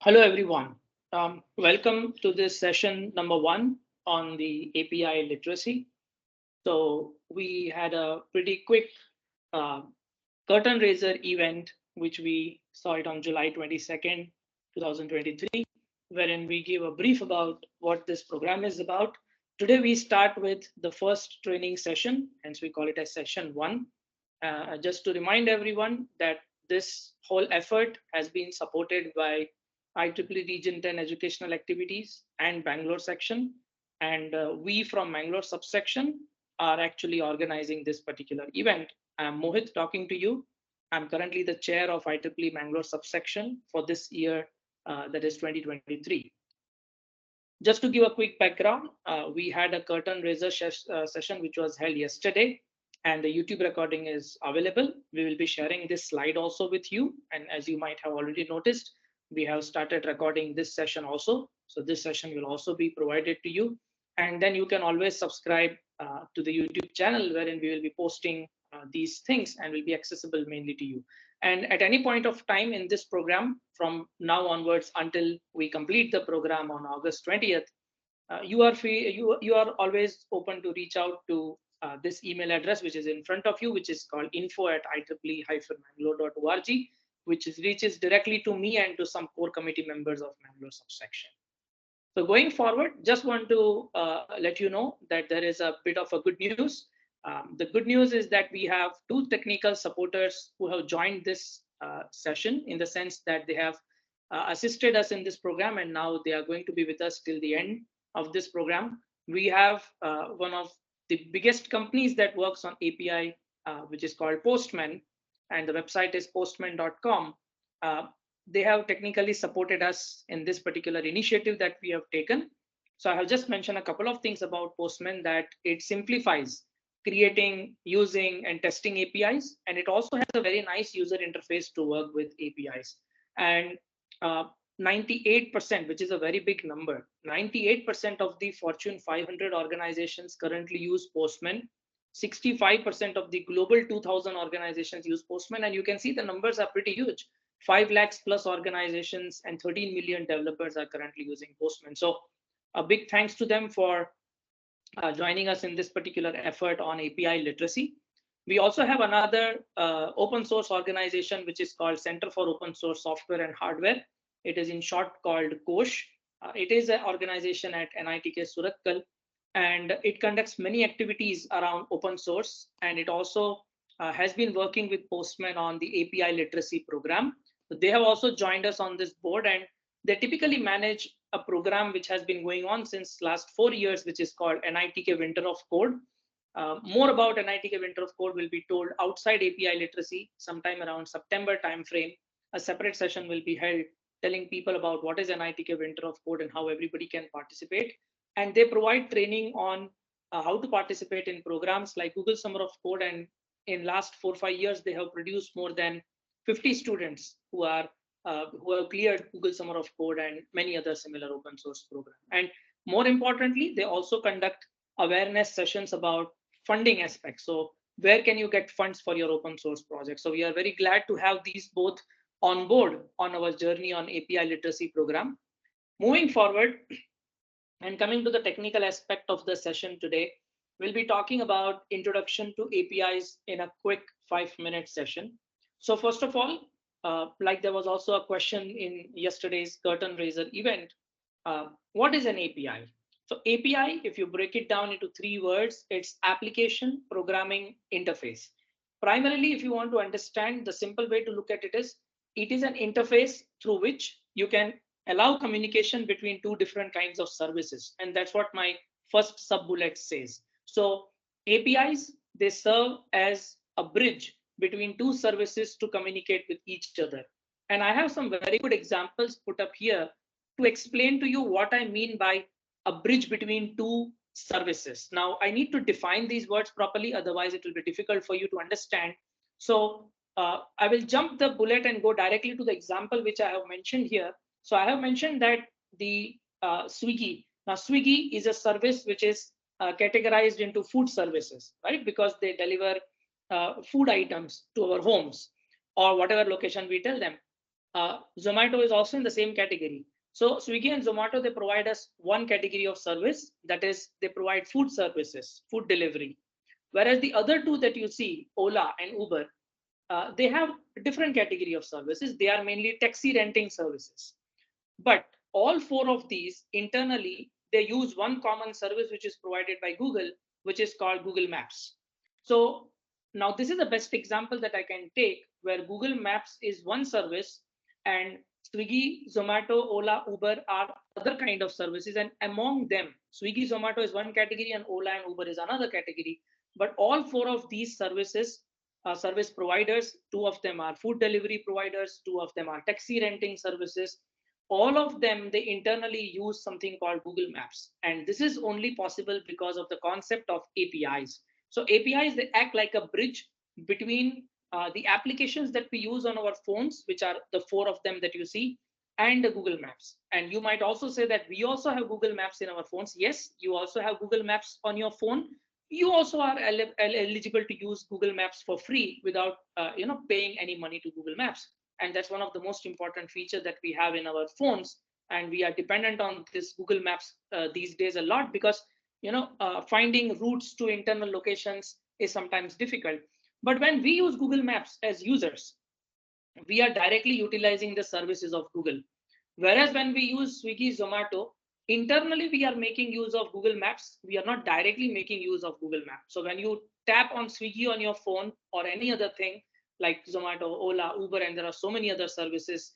Hello, everyone. Welcome to this session number one on the API literacy. So we had a pretty quick uh, curtain raiser event, which we saw it on July 22nd, 2023, wherein we give a brief about what this program is about. Today, we start with the first training session, hence we call it as session one. Just to remind everyone that this whole effort has been supported by IEEE Region 10 Educational Activities and Bangalore section. And we from Mangalore subsection are actually organizing this particular event. I'm Mohit talking to you. I'm currently the chair of IEEE Mangalore subsection for this year, that is 2023. Just to give a quick background, we had a curtain raiser session which was held yesterday, and the YouTube recording is available. We will be sharing this slide also with you. And as you might have already noticed, we have started recording this session also. So this session will also be provided to you. And then you can always subscribe to the YouTube channel, wherein we will be posting these things and will be accessible mainly to you. And at any point of time in this program, from now onwards until we complete the program on August 20th, you are free, you are always open to reach out to this email address, which is in front of you, which is called info@ieee-mangalore.org, which reaches directly to me and to some core committee members of Mangalore subsection. So going forward, just want to let you know that there is a bit of a good news. The good news is that we have two technical supporters who have joined this session, in the sense that they have assisted us in this program, and now they are going to be with us till the end of this program. We have one of the biggest companies that works on API, which is called Postman, and the website is postman.com. They have technically supported us in this particular initiative that we have taken. So I have just mentioned a couple of things about Postman, that it simplifies creating, using, and testing APIs. And it also has a very nice user interface to work with APIs. And 98%, which is a very big number, 98% of the Fortune 500 organizations currently use Postman. 65% of the global 2000 organizations use Postman. And you can see the numbers are pretty huge. 5 lakhs plus organizations and 13 million developers are currently using Postman. So a big thanks to them for joining us in this particular effort on API literacy. We also have another open source organization, which is called Center for Open Source Software and Hardware. It is in short called COSH. It is an organization at NITK Surathkal, and it conducts many activities around open source. And it also has been working with Postman on the API literacy program. So they have also joined us on this board, and they typically manage a program which has been going on since last 4 years, which is called NITK Winter of Code. More about NITK Winter of Code will be told outside API literacy sometime around September timeframe. A separate session will be held telling people about what is NITK Winter of Code and how everybody can participate. And they provide training on how to participate in programs like Google Summer of Code. And in last 4 or 5 years, they have produced more than 50 students who have cleared Google Summer of Code and many other similar open source programs. And more importantly, they also conduct awareness sessions about funding aspects. So where can you get funds for your open source project? So we are very glad to have these both on board on our journey on API literacy program. Moving forward and coming to the technical aspect of the session today, we'll be talking about introduction to APIs in a quick 5-minute session. So first of all, like there was also a question in yesterday's curtain raiser event, what is an API? So API, if you break it down into 3 words, it's application programming interface. Primarily, if you want to understand, the simple way to look at it is an interface through which you can allow communication between 2 different kinds of services. And that's what my first sub bullet says. So APIs, they serve as a bridge between 2 services to communicate with each other. And I have some very good examples put up here to explain to you what I mean by a bridge between 2 services. Now, I need to define these words properly, otherwise it will be difficult for you to understand. So I will jump the bullet and go directly to the example which I have mentioned here. So I have mentioned that the Swiggy. Now, Swiggy is a service which is categorized into food services, right? Because they deliver food items to our homes or whatever location we tell them. Zomato is also in the same category. So Swiggy and Zomato, they provide us one category of service, that is they provide food services, food delivery. Whereas the other two that you see, Ola and Uber, they have a different category of services. They are mainly taxi renting services. But all four of these internally, they use one common service which is provided by Google, which is called Google Maps. So now this is the best example that I can take where Google Maps is one service and Swiggy, Zomato, Ola, Uber are other kind of services. And among them, Swiggy, Zomato is one category and Ola and Uber is another category. But all four of these services service providers, two of them are food delivery providers, two of them are taxi renting services, all of them they internally use something called Google Maps, and this is only possible because of the concept of APIs. So APIs, they act like a bridge between the applications that we use on our phones, which are the four of them that you see, and the Google Maps. And you might also say that we also have Google Maps in our phones. Yes, you also have Google Maps on your phone. You also are eligible to use Google Maps for free without paying any money to Google Maps. And that's one of the most important features that we have in our phones, and we are dependent on this Google Maps these days a lot, because finding routes to internal locations is sometimes difficult. But when we use Google Maps as users, we are directly utilizing the services of Google. Whereas when we use Swiggy, Zomato, internally we are making use of Google Maps. We are not directly making use of Google Maps. So when you tap on Swiggy on your phone or any other thing like Zomato, Ola, Uber, and there are so many other services,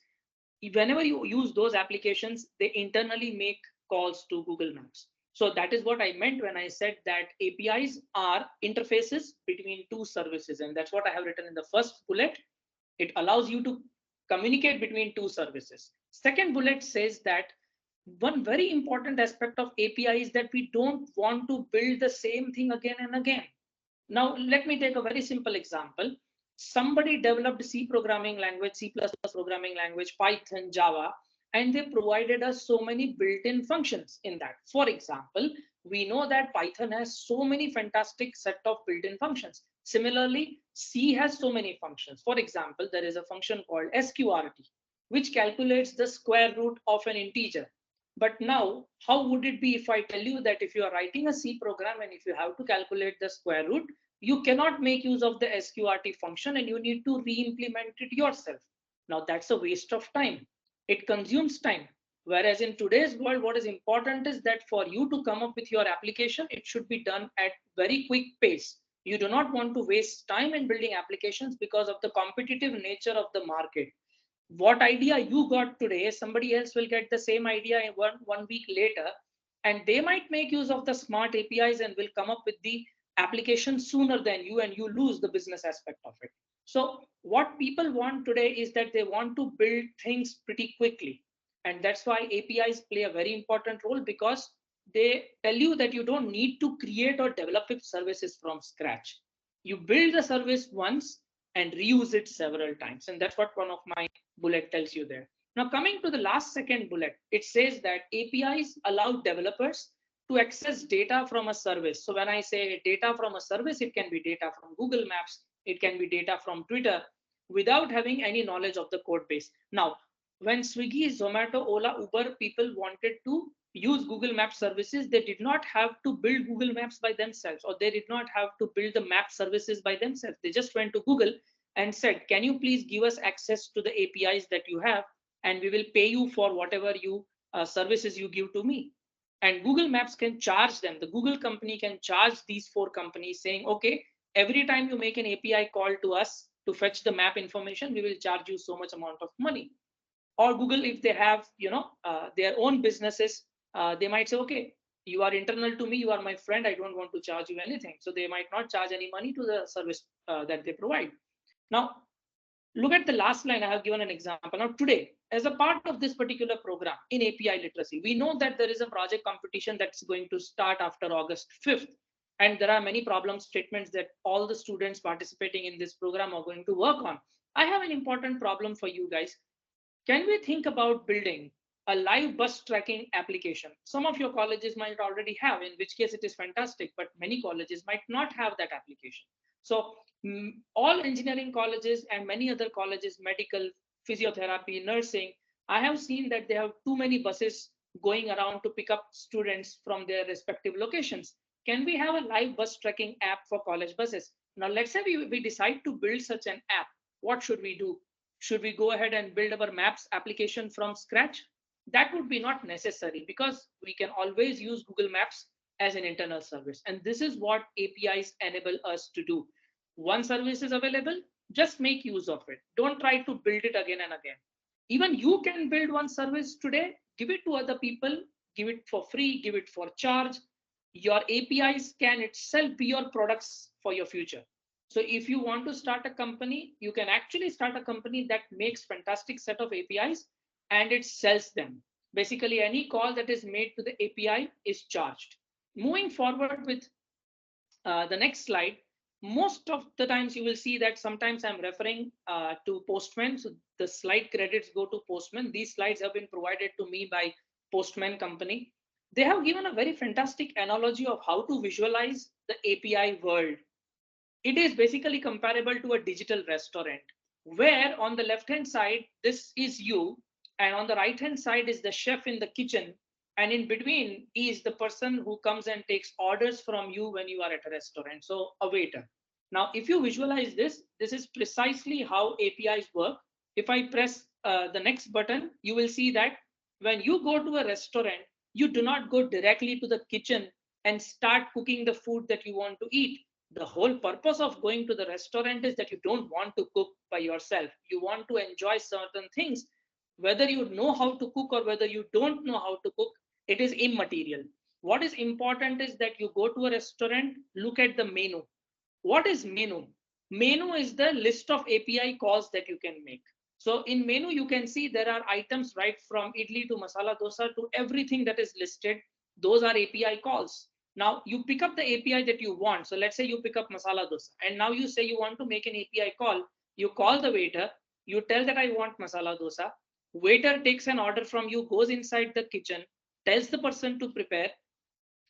whenever you use those applications, they internally make calls to Google Maps. So that is what I meant when I said that APIs are interfaces between two services. And that's what I have written in the first bullet. It allows you to communicate between two services. Second bullet says that one very important aspect of API is that we don't want to build the same thing again and again. Now, let me take a very simple example. Somebody developed C programming language, C++ programming language, Python, Java, and they provided us so many built-in functions in that. For example, we know that Python has so many fantastic set of built-in functions. Similarly, C has so many functions. For example, there is a function called sqrt, which calculates the square root of an integer. But now, how would it be if I tell you that if you are writing a C program and if you have to calculate the square root, you cannot make use of the sqrt function and you need to re-implement it yourself. Now that's a waste of time. It consumes time. Whereas in today's world, what is important is that for you to come up with your application, it should be done at very quick pace. You do not want to waste time in building applications because of the competitive nature of the market. What idea you got today, somebody else will get the same idea in one week later, and they might make use of the smart APIs and will come up with the application sooner than you, and you lose the business aspect of it. So what people want today is that they want to build things pretty quickly, and that's why APIs play a very important role, because they tell you that you don't need to create or develop services from scratch. You build the service once and reuse it several times, and that's what one of my bullet tells you there. Now, coming to the last second bullet, it says that APIs allow developers to access data from a service. So when I say data from a service, it can be data from Google Maps, it can be data from Twitter, without having any knowledge of the code base. Now, when Swiggy, Zomato, Ola, Uber people wanted to use Google Maps services, they did not have to build Google Maps by themselves, or they did not have to build the map services by themselves. They just went to Google and said, can you please give us access to the APIs that you have, and we will pay you for whatever you services you give to me. And Google Maps can charge them. The Google company can charge these four companies saying, okay, every time you make an API call to us to fetch the map information, we will charge you so much amount of money. Or Google, if they have their own businesses, they might say, okay, you are internal to me, you are my friend, I don't want to charge you anything. So they might not charge any money to the service that they provide. Now, look at the last line. I have given an example. Now, today, as a part of this particular program in API literacy, we know that there is a project competition that's going to start after August 5th. And there are many problem statements that all the students participating in this program are going to work on. I have an important problem for you guys. Can we think about building a live bus tracking application? Some of your colleges might already have, in which case it is fantastic, but many colleges might not have that application. So all engineering colleges and many other colleges, medical, physiotherapy, nursing, I have seen that they have too many buses going around to pick up students from their respective locations. Can we have a live bus tracking app for college buses? Now, let's say we decide to build such an app. What should we do? Should we go ahead and build our maps application from scratch? That would be not necessary because we can always use Google Maps as an internal service. And this is what APIs enable us to do. One service is available, just make use of it. Don't try to build it again and again. Even you can build one service today, give it to other people, give it for free, give it for charge. Your APIs can itself be your products for your future. So if you want to start a company, you can actually start a company that makes fantastic set of APIs and it sells them. Basically, any call that is made to the API is charged. Moving forward with the next slide, most of the times you will see that sometimes I'm referring to Postman. So the slide credits go to Postman. These slides have been provided to me by Postman company. They have given a very fantastic analogy of how to visualize the API world. It is basically comparable to a digital restaurant where on the left hand side, this is you, and on the right hand side is the chef in the kitchen, and in between is the person who comes and takes orders from you when you are at a restaurant, so a waiter. Now if you visualize this, this is precisely how APIs work. If I press the next button, you will see that when you go to a restaurant, you do not go directly to the kitchen and start cooking the food that you want to eat. The whole purpose of going to the restaurant is that you don't want to cook by yourself. You want to enjoy certain things. Whether you know how to cook or whether you don't know how to cook, it is immaterial. What is important is that you go to a restaurant, look at the menu. What is menu? Menu is the list of API calls that you can make. So in menu, you can see there are items right from idli to masala dosa to everything that is listed. Those are API calls. Now you pick up the API that you want. So let's say you pick up masala dosa and now you say you want to make an API call. You call the waiter, you tell that I want masala dosa. Waiter takes an order from you, goes inside the kitchen, tells the person to prepare.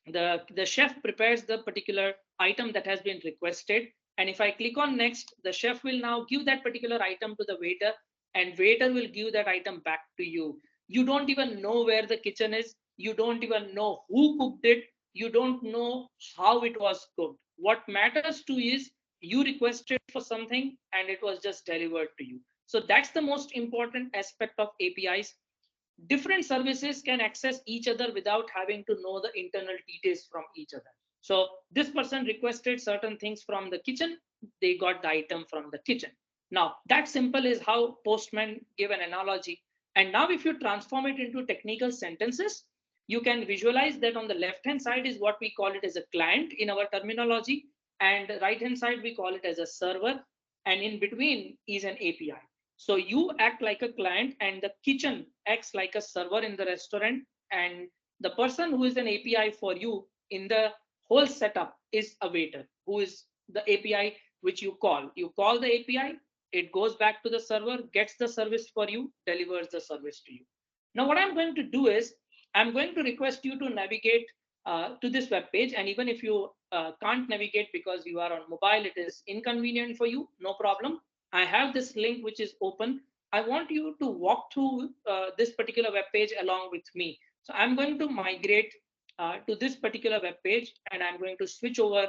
The chef prepares the particular item that has been requested. And if I click on next, the chef will now give that particular item to the waiter and waiter will give that item back to you. You don't even know where the kitchen is. You don't even know who cooked it. You don't know how it was cooked. What matters to is you requested for something and it was just delivered to you. So that's the most important aspect of APIs. Different services can access each other without having to know the internal details from each other. So this person requested certain things from the kitchen, they got the item from the kitchen. Now that simple is how Postman gave an analogy. And now if you transform it into technical sentences, you can visualize that on the left hand side is what we call it as a client in our terminology, and right hand side we call it as a server, and in between is an API. So you act like a client and the kitchen acts like a server in the restaurant, and the person who is an API for you in the whole setup is a waiter who is the API which you call. You call the API, it goes back to the server, gets the service for you, delivers the service to you. Now what I'm going to do is I'm going to request you to navigate to this web page, and even if you can't navigate because you are on mobile, it is inconvenient for you, no problem. I have this link which is open. I want you to walk through this particular web page along with me. So I'm going to migrate to this particular web page and I'm going to switch over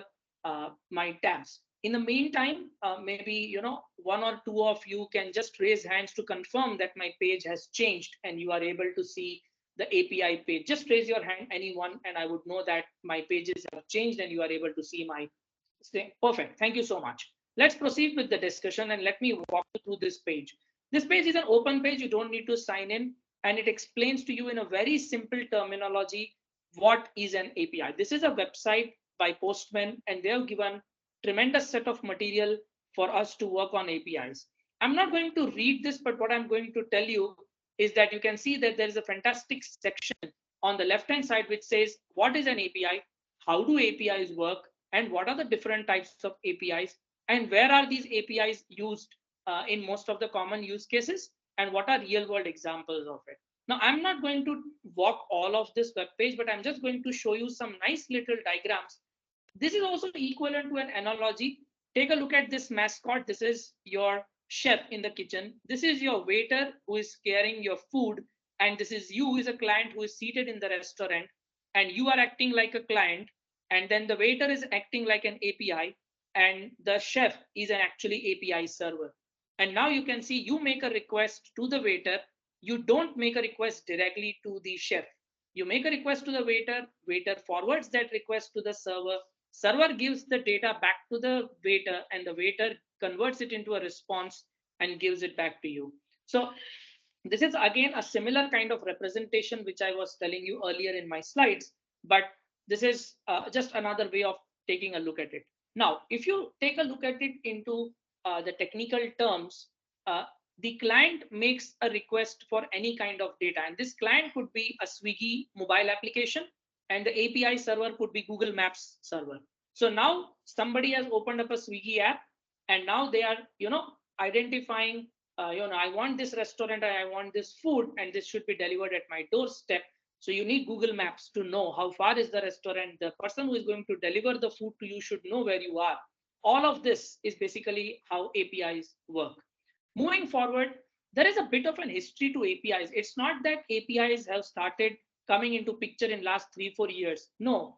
my tabs. In the meantime, maybe one or two of you can just raise hands to confirm that my page has changed and you are able to see the API page. Just raise your hand, anyone, and I would know that my pages have changed and you are able to see my thing. Perfect. Thank you so much. Let's proceed with the discussion and let me walk you through this page. This page is an open page. You don't need to sign in, and it explains to you in a very simple terminology what is an API. This is a website by Postman, and they have given tremendous set of material for us to work on APIs. I'm not going to read this, but what I'm going to tell you is that you can see that there is a fantastic section on the left hand side which says what is an API, how do APIs work, and what are the different types of APIs, and where are these APIs used in most of the common use cases, and what are real world examples of it. Now, I'm not going to walk all of this web page, but I'm just going to show you some nice little diagrams. This is also equivalent to an analogy. Take a look at this mascot. This is your chef in the kitchen. This is your waiter who is carrying your food. And this is you who is a client who is seated in the restaurant. And you are acting like a client. And then the waiter is acting like an API. And the chef is an actually API server. And now you can see you make a request to the waiter. You don't make a request directly to the chef. You make a request to the waiter. Waiter forwards that request to the server. Server gives the data back to the waiter, and the waiter converts it into a response and gives it back to you. So this is again a similar kind of representation which I was telling you earlier in my slides, but this is just another way of taking a look at it. Now, if you take a look at it into the technical terms, uh, the client makes a request for any kind of data, and this client could be a Swiggy mobile application, and the API server could be Google Maps server. So now somebody has opened up a Swiggy app, and now they are, identifying, I want this restaurant, I want this food, and this should be delivered at my doorstep. So you need Google Maps to know how far is the restaurant. The person who is going to deliver the food to you should know where you are. All of this is basically how APIs work. Moving forward, there is a bit of an history to APIs. It's not that APIs have started coming into picture in last 3-4 years. No,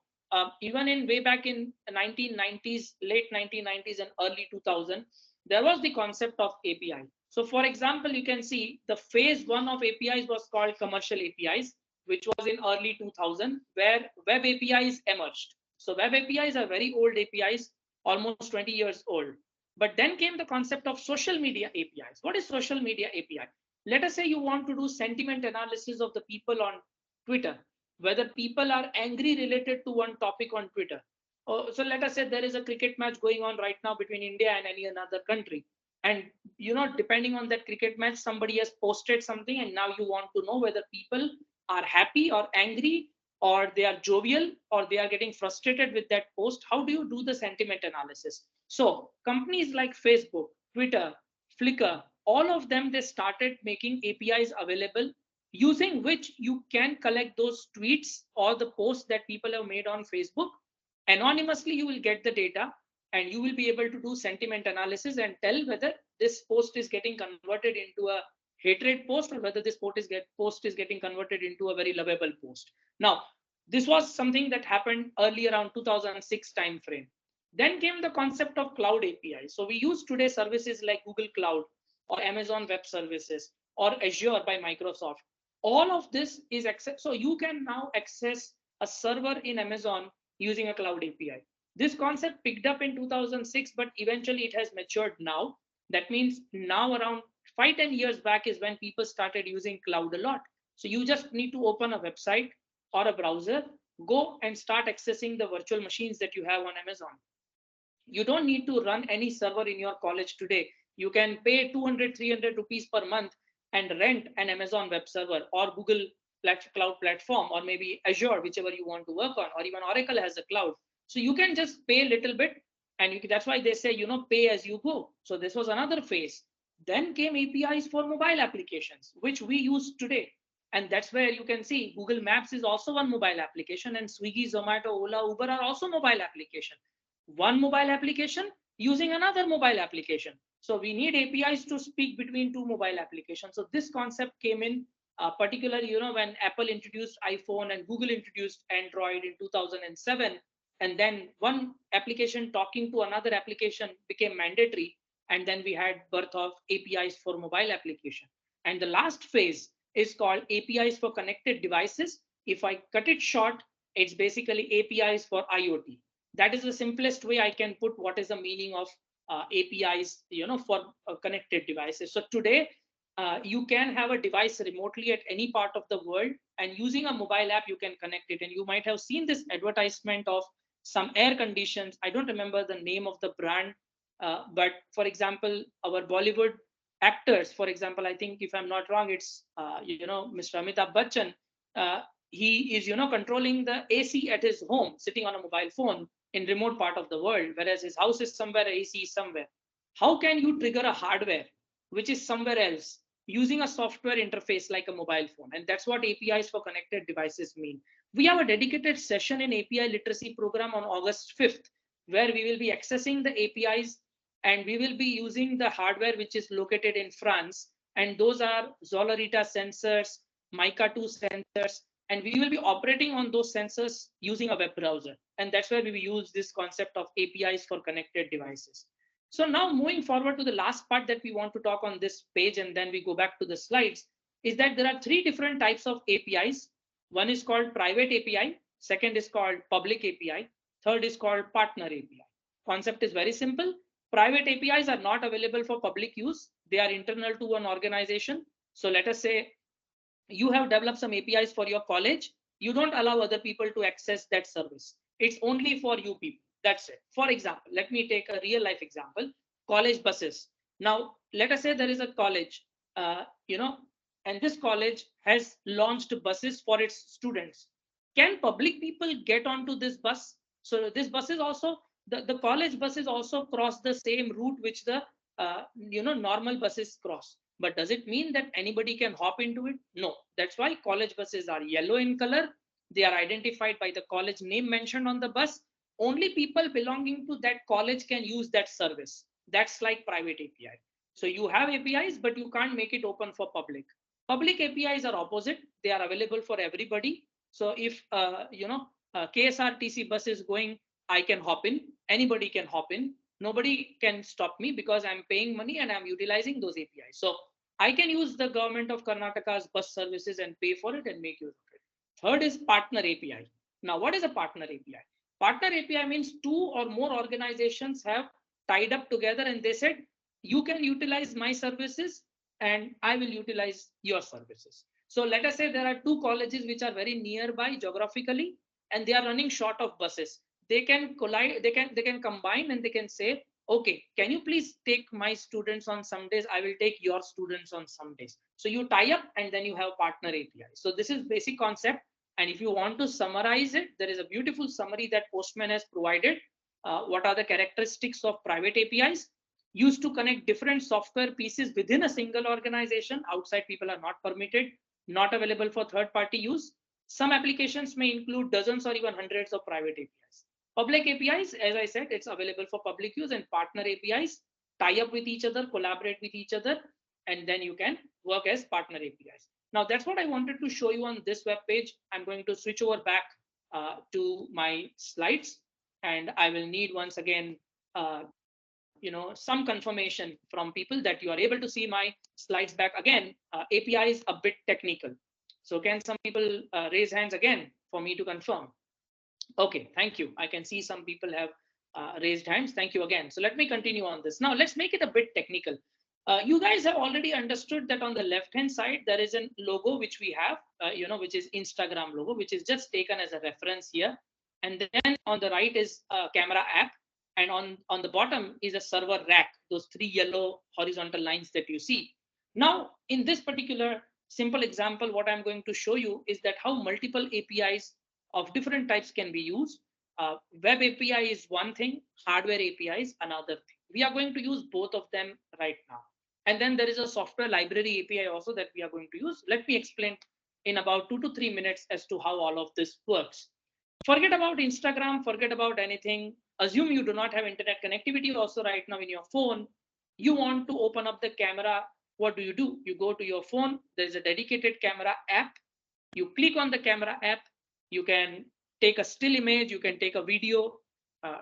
even in way back in 1990s, late 1990s and early 2000, there was the concept of API. So for example, you can see the phase one of APIs was called commercial APIs, which was in early 2000, where web APIs emerged. So web APIs are very old APIs, almost 20 years old. But then came the concept of social media APIs. What is social media API? Let us say you want to do sentiment analysis of the people on Twitter, whether people are angry related to one topic on Twitter. So let us say there is a cricket match going on right now between India and any another country. And depending on that cricket match, somebody has posted something, and now you want to know whether people are happy or angry, or they are jovial, or they are getting frustrated with that post. How do you do the sentiment analysis? So companies like Facebook, Twitter, Flickr, all of them, they started making APIs available, using which you can collect those tweets or the posts that people have made on Facebook. Anonymously, you will get the data, and you will be able to do sentiment analysis and tell whether this post is getting converted into a hatred post, or whether this post is getting converted into a very lovable post. Now, this was something that happened early around 2006 timeframe. Then came the concept of cloud API. So we use today services like Google Cloud or Amazon Web Services or Azure by Microsoft. All of this is access. So you can now access a server in Amazon using a cloud API. This concept picked up in 2006, but eventually it has matured now. That means now around 5-10 years back is when people started using cloud a lot. So you just need to open a website or a browser, go and start accessing the virtual machines that you have on Amazon. You don't need to run any server in your college today. You can pay 200-300 rupees per month and rent an Amazon web server or Google cloud platform, or maybe Azure, whichever you want to work on, or even Oracle has a cloud. So you can just pay a little bit, and that's why they say, pay as you go. So this was another phase. Then came APIs for mobile applications, which we use today. And that's where you can see Google Maps is also one mobile application, and Swiggy, Zomato, Ola, Uber are also mobile application. One mobile application using another mobile application. So we need APIs to speak between two mobile applications. So this concept came in particularly, when Apple introduced iPhone and Google introduced Android in 2007. And then one application talking to another application became mandatory. And then we had birth of APIs for mobile application. And the last phase is called APIs for connected devices. If I cut it short, it's basically APIs for IoT. That is the simplest way I can put what is the meaning of APIs, for connected devices. So today, you can have a device remotely at any part of the world, and using a mobile app, you can connect it. And you might have seen this advertisement of some air conditions. I don't remember the name of the brand, but for example, our Bollywood actors, for example, I think if I'm not wrong, it's Mr. Amitabh Bachchan. He is controlling the AC at his home, sitting on a mobile phone in remote part of the world, whereas his house is somewhere, AC is somewhere. How can you trigger a hardware which is somewhere else using a software interface like a mobile phone? And that's what APIs for connected devices mean. We have a dedicated session in API literacy program on August 5th, where we will be accessing the APIs and we will be using the hardware which is located in France, and those are Zolarita sensors, Mica 2 sensors, and we will be operating on those sensors using a web browser. And that's where we will use this concept of APIs for connected devices. So now moving forward to the last part that we want to talk on this page, and then we go back to the slides, is that there are three different types of APIs. One is called private API, second is called public API, third is called partner API. Concept is very simple. Private APIs are not available for public use. They are internal to an organization. So let us say you have developed some APIs for your college. You don't allow other people to access that service. It's only for you people. That's it. For example, let me take a real life example, college buses. Now, let us say there is a college, and this college has launched buses for its students. Can public people get onto this bus? So this bus is also, the college buses also cross the same route which the normal buses cross. But does it mean that anybody can hop into it? No. That's why college buses are yellow in color. They are identified by the college name mentioned on the bus. Only people belonging to that college can use that service. That's like private API. So you have APIs, but you can't make it open for public. Public APIs are opposite. They are available for everybody. So if KSRTC bus is going, I can hop in. Anybody can hop in. Nobody can stop me because I'm paying money and I'm utilizing those APIs. So I can use the government of Karnataka's bus services and pay for it and make use of it. Third is partner API. Now, what is a partner API? Partner API means two or more organizations have tied up together and they said, you can utilize my services and I will utilize your services. So let us say there are two colleges which are very nearby geographically and they are running short of buses. They can collide, they can combine and they can say, okay, can you please take my students on some days? I will take your students on some days. So you tie up and then you have partner API. So this is basic concept. And if you want to summarize it, there is a beautiful summary that Postman has provided. What are the characteristics of private APIs? Used to connect different software pieces within a single organization. Outside people are not permitted, not available for third-party use. Some applications may include dozens or even hundreds of private APIs. Public APIs, as I said, it's available for public use, and partner APIs tie up with each other, collaborate with each other, and then you can work as partner APIs. Now, that's what I wanted to show you on this web page. I'm going to switch over back to my slides, and I will need once again, some confirmation from people that you are able to see my slides back again. API is a bit technical. So can some people raise hands again for me to confirm? Okay, thank you. I can see some people have raised hands. Thank you again. So let me continue on this. Now let's make it a bit technical. You guys have already understood that on the left-hand side, there is a logo which we have, which is Instagram logo, which is just taken as a reference here. And then on the right is a camera app. And on the bottom is a server rack, those three yellow horizontal lines that you see. Now, in this particular simple example, what I'm going to show you is that how multiple APIs of different types can be used. Web API is one thing, hardware API is another thing. We are going to use both of them right now. And then there is a software library API also that we are going to use. Let me explain in about 2 to 3 minutes as to how all of this works. Forget about Instagram, forget about anything. Assume you do not have internet connectivity also right now in your phone. You want to open up the camera. What do? You go to your phone. There's a dedicated camera app. You click on the camera app. You can take a still image. You can take a video.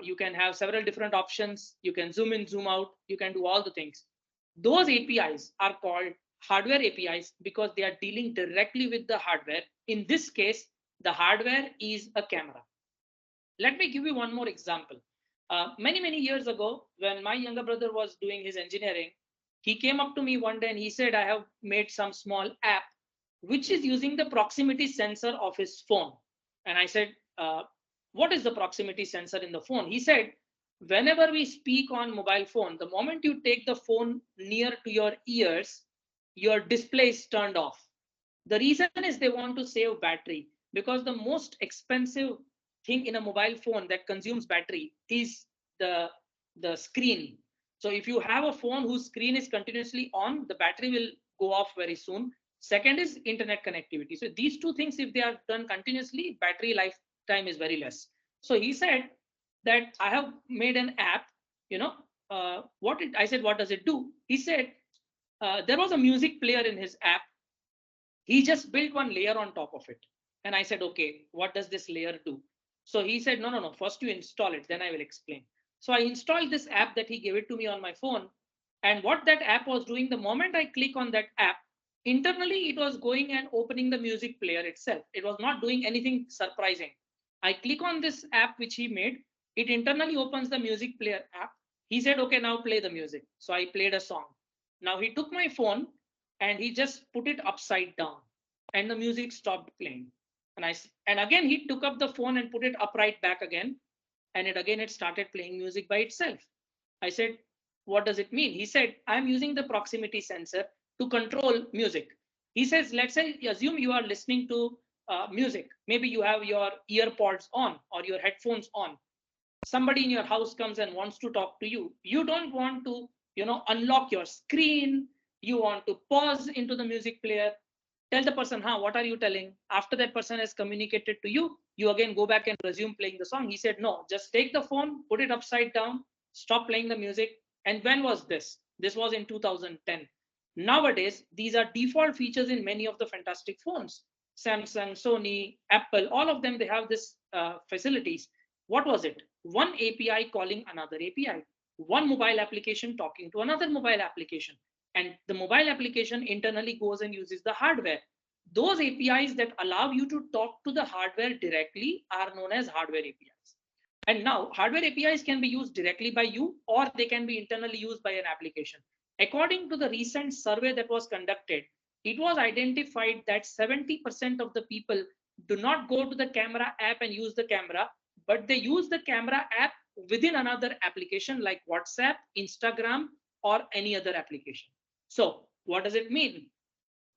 You can have several different options. You can zoom in, zoom out. You can do all the things. Those APIs are called hardware APIs because they are dealing directly with the hardware. In this case, the hardware is a camera. Let me give you one more example. Many years ago, when my younger brother was doing his engineering, he came up to me one day and he said, I have made some small app which is using the proximity sensor of his phone. And I said, what is the proximity sensor in the phone? He said, whenever we speak on mobile phone, the moment you take the phone near to your ears, your display is turned off. The reason is they want to save battery, because the most expensive thing in a mobile phone that consumes battery is the screen. So if you have a phone whose screen is continuously on, the battery will go off very soon. Second is internet connectivity. So these two things, if they are done continuously, battery lifetime is very less. So he said that I have made an app, I said, what does it do? He said, there was a music player in his app. He just built one layer on top of it. And I said, okay, what does this layer do? So he said, no, no, no, first you install it, then I will explain. So I installed this app that he gave it to me on my phone. And what that app was doing, the moment I click on that app, internally it was going and opening the music player itself. It was not doing anything surprising. I click on this app which he made, it internally opens the music player app. He said, okay, now play the music. So I played a song. Now he took my phone and he just put it upside down and the music stopped playing. And again he took up the phone and put it upright back again, and it started playing music by itself. I said, what does it mean? He said, I'm using the proximity sensor to control music. He says, let's say, assume you are listening to music. Maybe you have your earpods on or your headphones on. Somebody in your house comes and wants to talk to you. You don't want to, unlock your screen. You want to pause into the music player, tell the person, what are you telling? After that person has communicated to you, you again go back and resume playing the song. He said, no, just take the phone, put it upside down, stop playing the music. And when was this? This was in 2010. Nowadays, these are default features in many of the fantastic phones. Samsung, Sony, Apple, all of them, they have this facilities. What was it? One API calling another API, one mobile application talking to another mobile application, and the mobile application internally goes and uses the hardware. Those APIs that allow you to talk to the hardware directly are known as hardware APIs. And now hardware APIs can be used directly by you, or they can be internally used by an application. According to the recent survey that was conducted, it was identified that 70% of the people do not go to the camera app and use the camera, but they use the camera app within another application like WhatsApp, Instagram, or any other application. So what does it mean?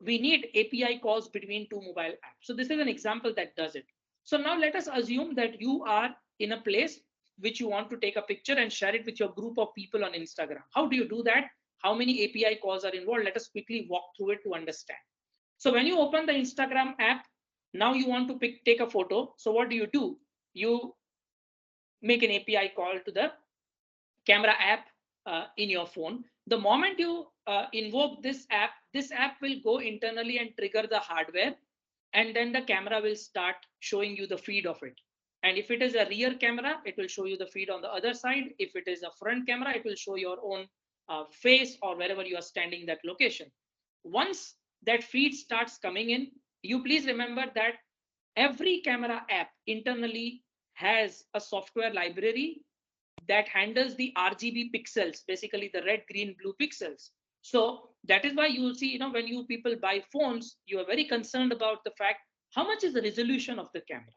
We need API calls between two mobile apps. So this is an example that does it. So now let us assume that you are in a place which you want to take a picture and share it with your group of people on Instagram. How do you do that? How many API calls are involved? Let us quickly walk through it to understand. So when you open the Instagram app, now you want to take a photo. So what do? You make an API call to the camera app in your phone. The moment you invoke this app will go internally and trigger the hardware, and then the camera will start showing you the feed of it. And if it is a rear camera, it will show you the feed on the other side. If it is a front camera, it will show your own face or wherever you are standing, that location. Once that feed starts coming in, you please remember that every camera app internally has a software library that handles the RGB pixels, basically the red, green, blue pixels. So that is why you will see, when you people buy phones, you are very concerned about the fact, how much is the resolution of the camera?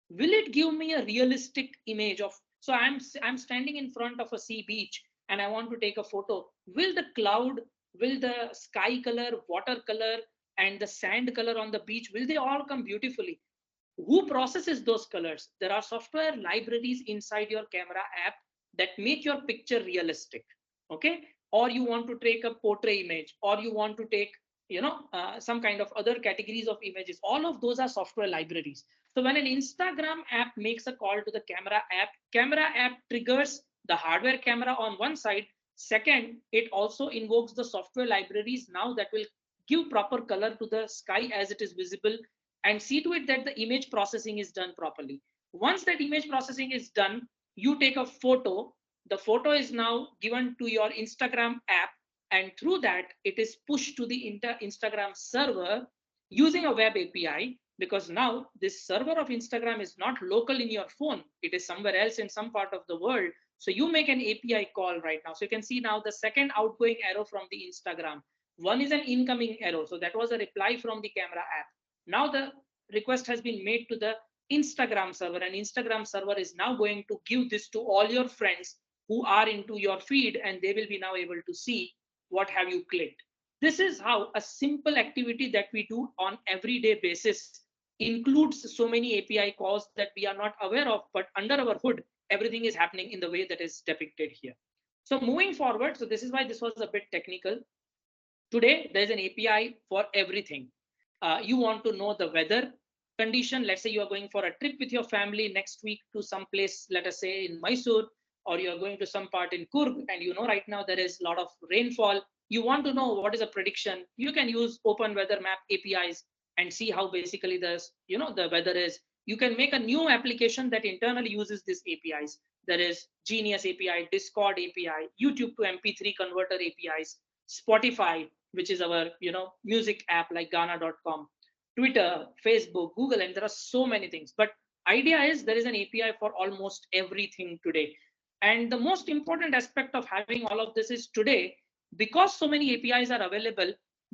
Will it give me a realistic image of, so I'm standing in front of a sea beach and I want to take a photo. Will the cloud, will the sky color, water color, and the sand color on the beach, will they all come beautifully? Who processes those colors? There are software libraries inside your camera app that make your picture realistic. Okay, or you want to take a portrait image, or you want to take some kind of other categories of images. All of those are software libraries. So when an Instagram app makes a call to the camera app triggers the hardware camera on one side. Second, it also invokes the software libraries now that will give proper color to the sky as it is visible, and see to it that the image processing is done properly. Once that image processing is done, you take a photo. The photo is now given to your Instagram app, and through that, it is pushed to the Instagram server using a web API, because now this server of Instagram is not local in your phone. It is somewhere else in some part of the world. So you make an API call right now. So you can see now the second outgoing arrow from the Instagram. One is an incoming arrow. So that was a reply from the camera app. Now the request has been made to the Instagram server, and Instagram server is now going to give this to all your friends who are into your feed, and they will be now able to see what have you clicked. This is how a simple activity that we do on everyday basis includes so many API calls that we are not aware of, but under our hood, everything is happening in the way that is depicted here. So moving forward, so this is why this was a bit technical. Today, there's an API for everything. You want to know the weather condition. Let's say you are going for a trip with your family next week to some place, let us say in Mysore, or you're going to some part in Kurg, and right now there is a lot of rainfall. You want to know what is a prediction. You can use Open Weather Map APIs and see how basically the weather is. You can make a new application that internally uses these APIs. There is Genius API, Discord API, YouTube to MP3 converter APIs, Spotify, which is our music app like Ghana.com, Twitter, Facebook, Google, and there are so many things. But idea is there is an API for almost everything today. And the most important aspect of having all of this is today, because so many APIs are available,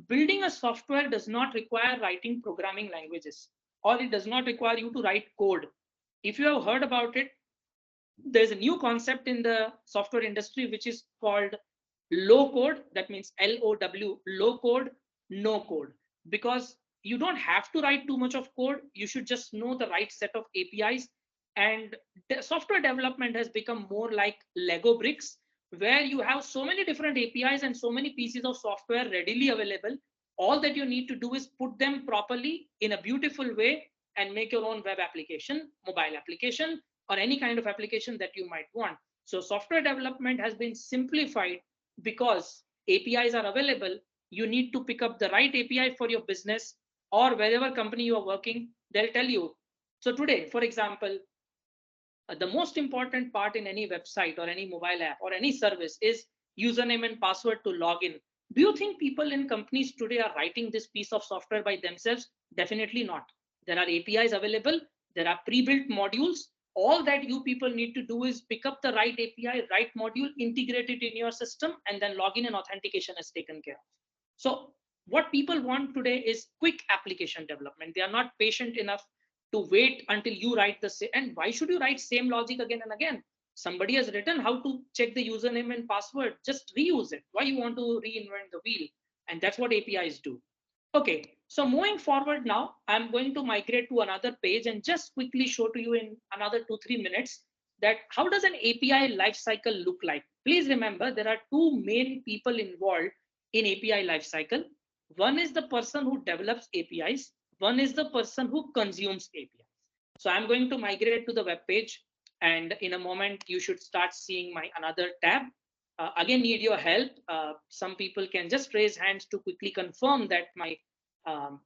building a software does not require writing programming languages, or it does not require you to write code. If you have heard about it, there's a new concept in the software industry which is called low code. That means LOW, low code, no code. Because you don't have to write too much of code. You should just know the right set of APIs. And the software development has become more like Lego bricks, where you have so many different APIs and so many pieces of software readily available. All that you need to do is put them properly in a beautiful way and make your own web application, mobile application, or any kind of application that you might want. So software development has been simplified because APIs are available. You need to pick up the right API for your business, or wherever company you are working, they'll tell you. So today, for example, the most important part in any website or any mobile app or any service is username and password to log in. Do you think people in companies today are writing this piece of software by themselves? Definitely not. There are APIs available. There are pre-built modules. All that you people need to do is pick up the right API, right module, integrate it in your system, and then login and authentication is taken care of. So what people want today is quick application development. They are not patient enough to wait until you write the same. And why should you write same logic again and again? Somebody has written how to check the username and password. Just reuse it. Why you want to reinvent the wheel? And that's what APIs do. Okay, so moving forward now, I'm going to migrate to another page and just quickly show to you in another 2-3 minutes that how does an API lifecycle look like. Please remember there are two main people involved in API lifecycle. One is the person who develops APIs. One is the person who consumes APIs. So I'm going to migrate to the web page, and in a moment you should start seeing my another tab. Again, need your help. Some people can just raise hands to quickly confirm that my um,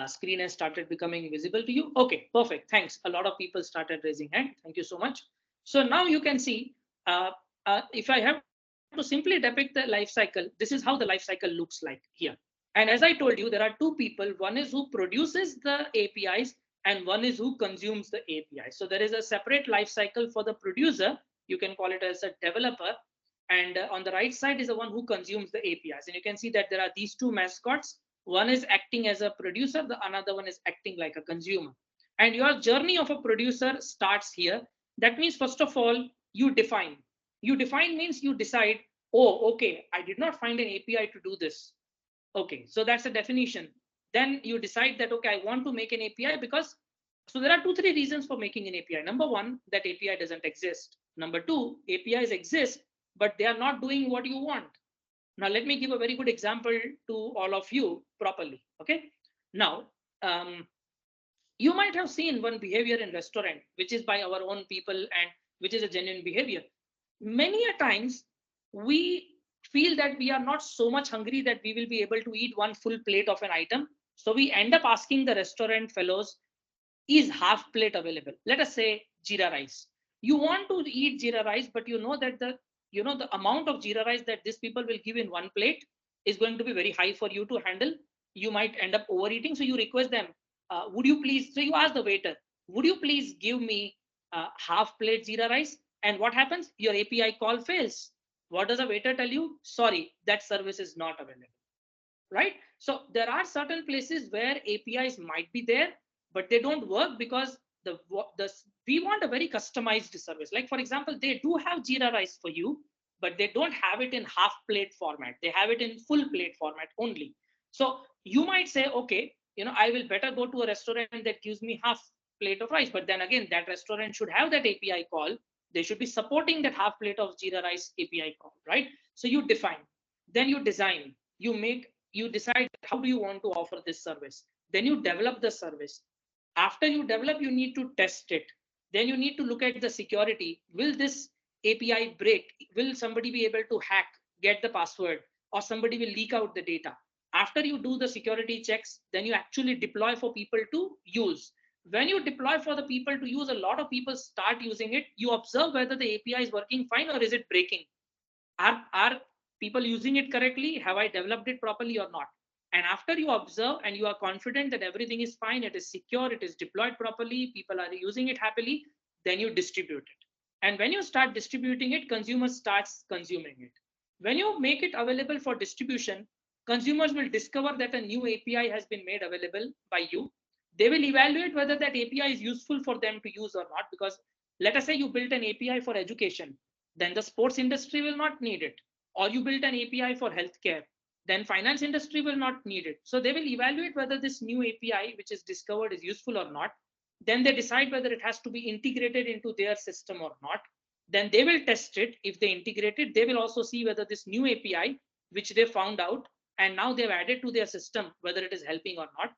screen has started becoming visible to you. Okay, perfect. Thanks. A lot of people started raising hand. Thank you so much. So now you can see, if I have to simply depict the life cycle, this is how the life cycle looks like here. And as I told you, there are two people. One is who produces the APIs and one is who consumes the API. So there is a separate life cycle for the producer. You can call it as a developer. And on the right side is the one who consumes the APIs. And you can see that there are these two mascots. One is acting as a producer, the another one is acting like a consumer. And your journey of a producer starts here. That means, first of all, you define. You define means you decide, oh, okay, I did not find an API to do this. Okay, so that's a definition. Then you decide that, okay, I want to make an API because, so there are 2-3 reasons for making an API. Number one, that API doesn't exist. Number two, APIs exist, but they are not doing what you want. Now, let me give a very good example to all of you properly. Okay. Now, you might have seen one behavior in restaurant, which is by our own people and which is a genuine behavior. Many a times we feel that we are not so much hungry that we will be able to eat one full plate of an item. So we end up asking the restaurant fellows, is half plate available? Let us say jeera rice. You want to eat jeera rice, but you know that the amount of jeera rice that these people will give in one plate is going to be very high for you to handle. You might end up overeating. So you request them, would you please, so you ask the waiter, would you please give me half plate jeera rice? And what happens? Your API call fails. What does a waiter tell you? Sorry, that service is not available. Right? So there are certain places where APIs might be there, but they don't work because we want a very customized service. Like, for example, they do have jeera rice for you, but they don't have it in half plate format. They have it in full plate format only. So you might say, okay, I will better go to a restaurant that gives me half plate of rice. But then again, that restaurant should have that API call. They should be supporting that half plate of jeera rice API call, right? So you define, then you design, you decide how do you want to offer this service. Then you develop the service. After you develop, you need to test it. Then you need to look at the security. Will this API break? Will somebody be able to hack, get the password, or somebody will leak out the data? After you do the security checks, then you actually deploy for people to use. When you deploy for the people to use, a lot of people start using it. You observe whether the API is working fine or is it breaking. Are people using it correctly? Have I developed it properly or not? And after you observe and you are confident that everything is fine, it is secure, it is deployed properly, people are using it happily, then you distribute it. And when you start distributing it, consumers starts consuming it. When you make it available for distribution, consumers will discover that a new API has been made available by you. They will evaluate whether that API is useful for them to use or not. Because let us say you built an API for education, then the sports industry will not need it. Or you built an API for healthcare, then finance industry will not need it. So they will evaluate whether this new API which is discovered is useful or not. Then they decide whether it has to be integrated into their system or not. Then they will test it. If they integrate it, they will also see whether this new API which they found out and now they've added to their system, whether it is helping or not.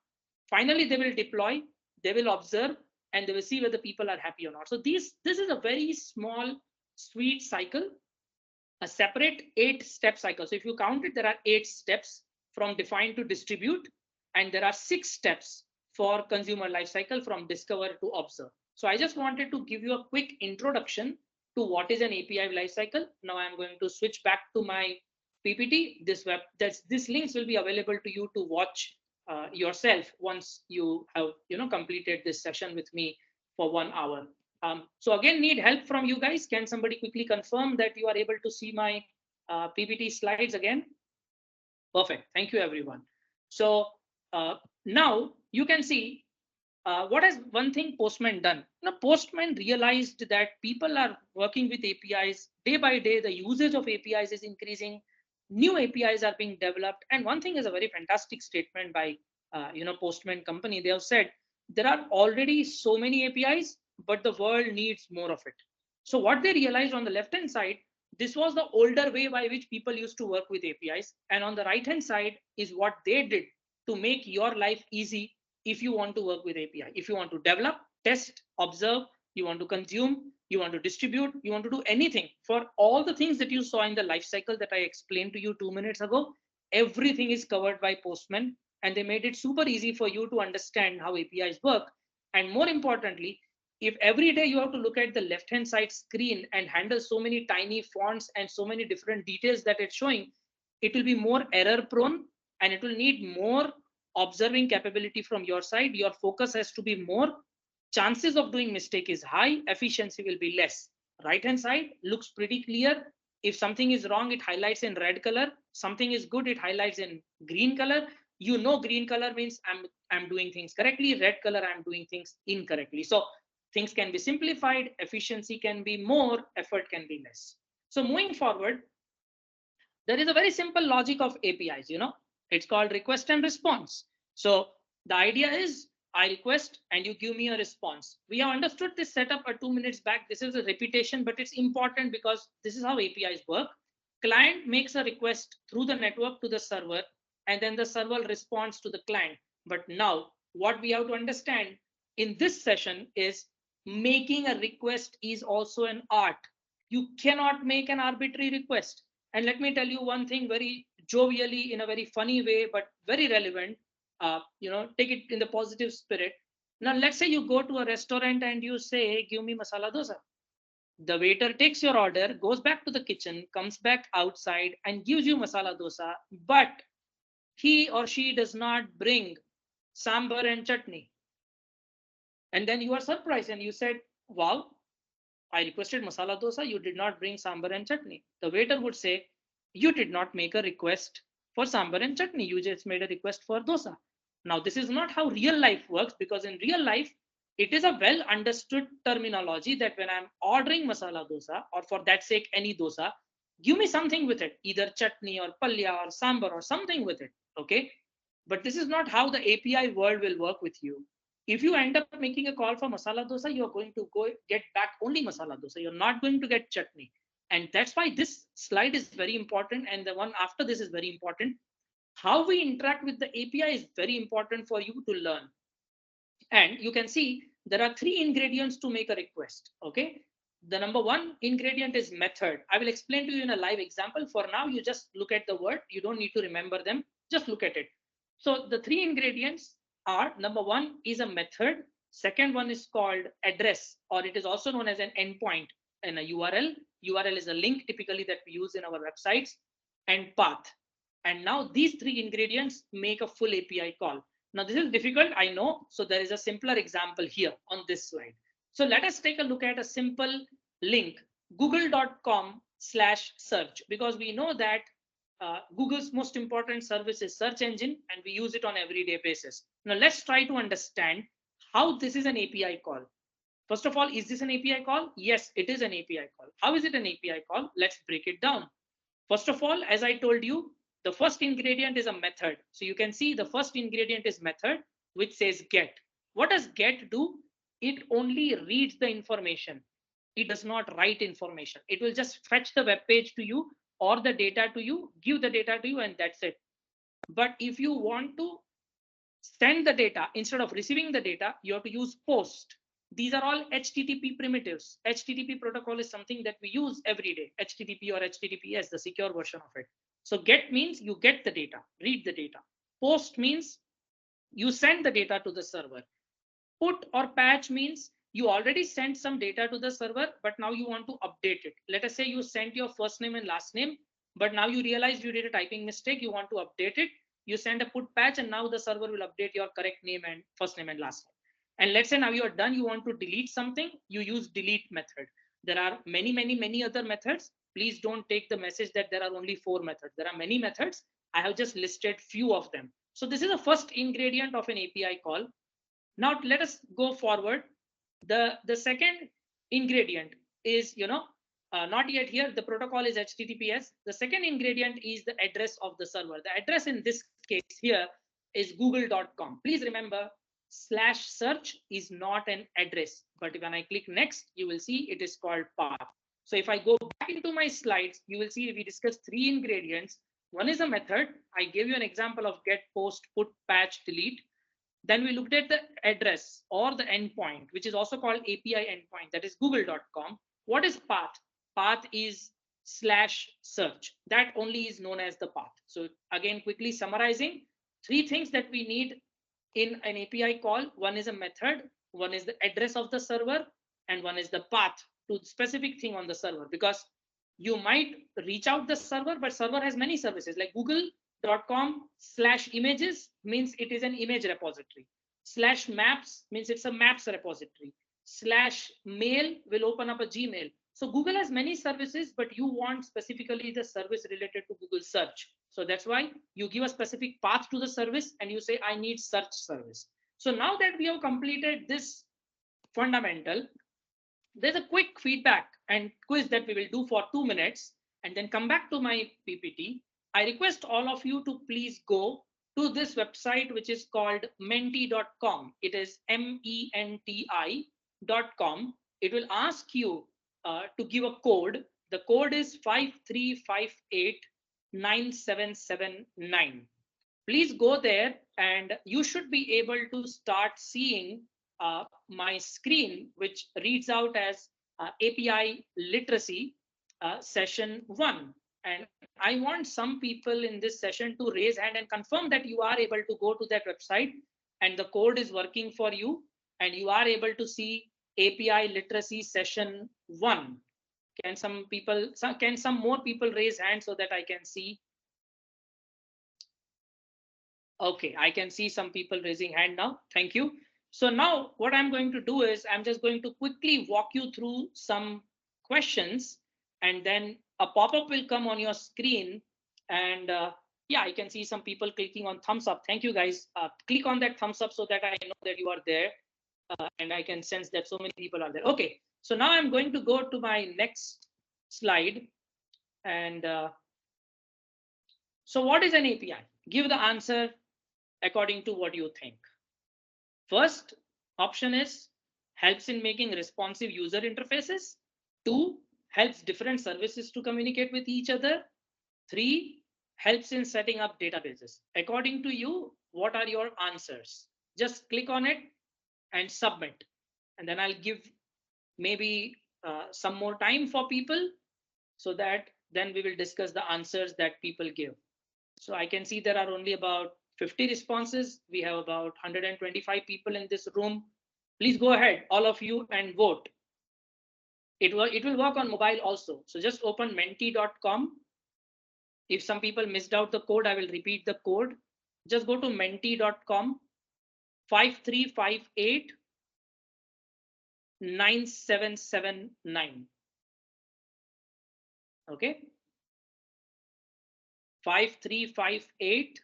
Finally, they will deploy, they will observe, and they will see whether people are happy or not. So this is a very small, sweet cycle, a separate 8-step cycle. So if you count it, there are 8 steps from define to distribute, and there are 6 steps for consumer life cycle from discover to observe. So I just wanted to give you a quick introduction to what is an API life cycle. Now I'm going to switch back to my PPT. This links will be available to you to watch yourself once you have completed this session with me for 1 hour. So again, need help from you guys. Can somebody quickly confirm that you are able to see my PPT slides again? Perfect. Thank you, everyone. So now you can see what has one thing Postman done. Now, Postman realized that people are working with APIs day by day. The usage of APIs is increasing. New APIs are being developed. And one thing is a very fantastic statement by Postman company. They have said there are already so many APIs, but the world needs more of it. So what they realized on the left-hand side, this was the older way by which people used to work with APIs. And on the right-hand side is what they did to make your life easy if you want to work with API. If you want to develop, test, observe, you want to consume, you want to distribute, you want to do anything, for all the things that you saw in the life cycle that I explained to you 2 minutes ago, everything is covered by Postman, and they made it super easy for you to understand how APIs work. And more importantly, if every day you have to look at the left-hand side screen and handle so many tiny fonts and so many different details that it's showing, it will be more error prone and it will need more observing capability from your side. Your focus has to be more. Chances of doing mistake is high, efficiency will be less. Right hand side looks pretty clear. If something is wrong, it highlights in red color. Something is good, it highlights in green color. You know, green color means I'm doing things correctly. Red color, I'm doing things incorrectly. So things can be simplified, efficiency can be more, effort can be less. So moving forward, there is a very simple logic of APIs, it's called request and response. So the idea is I request and you give me a response. We have understood this setup 2 minutes back. This is a repetition, but it's important because this is how APIs work. Client makes a request through the network to the server, and then the server responds to the client. But now what we have to understand in this session is making a request is also an art. You cannot make an arbitrary request. And let me tell you one thing very jovially, in a very funny way, but very relevant. Take it in the positive spirit. Now, let's say you go to a restaurant and you say, give me masala dosa. The waiter takes your order, goes back to the kitchen, comes back outside and gives you masala dosa, but he or she does not bring sambar and chutney. And then you are surprised and you said, wow, I requested masala dosa, you did not bring sambar and chutney. The waiter would say, you did not make a request for sambar and chutney, you just made a request for dosa. Now, this is not how real life works, because in real life, it is a well understood terminology that when I'm ordering masala dosa, or for that sake, any dosa, give me something with it, either chutney or palya or sambar or something with it. Okay. But this is not how the API world will work with you. If you end up making a call for masala dosa, you're going to go get back only masala dosa. You're not going to get chutney. And that's why this slide is very important. And the one after this is very important. How we interact with the API is very important for you to learn. And you can see there are 3 ingredients to make a request. Okay. The number one ingredient is method. I will explain to you in a live example. For now, you just look at the word. You don't need to remember them. Just look at it. So the three ingredients are, number one is a method. Second one is called address, or it is also known as an endpoint and a URL. URL is a link typically that we use in our websites, and path. And now these three ingredients make a full API call. Now this is difficult, I know. So there is a simpler example here on this slide. So let us take a look at a simple link, google.com/search, because we know that Google's most important service is search engine, and we use it on everyday basis. Now let's try to understand how this is an API call. First of all, is this an API call? Yes, it is an API call. How is it an API call? Let's break it down. First of all, as I told you, the first ingredient is a method. So you can see the first ingredient is method, which says get. What does get do? It only reads the information. It does not write information. It will just fetch the web page to you or the data to you, give the data to you, and that's it. But if you want to send the data instead of receiving the data, you have to use post. These are all HTTP primitives. HTTP protocol is something that we use every day. HTTP or HTTPS, the secure version of it. So get means you get the data, read the data. Post means you send the data to the server. Put or patch means you already sent some data to the server, but now you want to update it. Let us say you sent your first name and last name, but now you realize you did a typing mistake. You want to update it. You send a put patch, and now the server will update your correct name and first name and last name. And let's say now you are done. You want to delete something. You use delete method. There are many other methods. Please don't take the message that there are only 4 methods. There are many methods. I have just listed few of them. So this is the first ingredient of an API call. Now let us go forward. The second ingredient is, not yet here. The protocol is HTTPS. The second ingredient is the address of the server. The address in this case here is google.com. Please remember, /search is not an address. But when I click next, you will see it is called path. So if I go back into my slides, you will see we discussed 3 ingredients. One is a method. I gave you an example of get, post, put, patch, delete. Then we looked at the address or the endpoint, which is also called API endpoint, that is google.com. What is path? Path is /search. That only is known as the path. So again, quickly summarizing, 3 things that we need in an API call. One is a method, one is the address of the server, and one is the path to specific thing on the server, because you might reach out the server, but server has many services like google.com/images means it is an image repository. /maps means it's a maps repository. /mail will open up a Gmail. So Google has many services, but you want specifically the service related to Google search. So that's why you give a specific path to the service and you say, I need search service. So now that we have completed this fundamental, there's a quick feedback and quiz that we will do for 2 minutes and then come back to my PPT. I request all of you to please go to this website, which is called menti.com. It is menti.com. It will ask you to give a code. The code is 535897779. Please go there and you should be able to start seeing my screen, which reads out as API literacy session 1. And I want some people in this session to raise hand and confirm that you are able to go to that website and the code is working for you and you are able to see API literacy session 1. Can some more people raise hands so that I can see? Okay, I can see some people raising hand now. Thank you. So now what I'm going to do is I'm just going to quickly walk you through some questions and then a pop-up will come on your screen. And yeah, I can see some people clicking on thumbs up. Thank you guys. Click on that thumbs up so that I know that you are there. And I can sense that so many people are there. Okay, so now I'm going to go to my next slide. And so what is an API? Give the answer according to what you think. First option is helps in making responsive user interfaces. 2, helps different services to communicate with each other. 3, helps in setting up databases. According to you, what are your answers? Just click on it and submit. And then I'll give maybe some more time for people so that then we will discuss the answers that people give. So I can see there are only about 50 responses. We have about 125 people in this room. Please go ahead, all of you, and vote. It will work on mobile also. So just open menti.com. If some people missed out the code, I will repeat the code. Just go to menti.com 5358 9779. Okay. 5358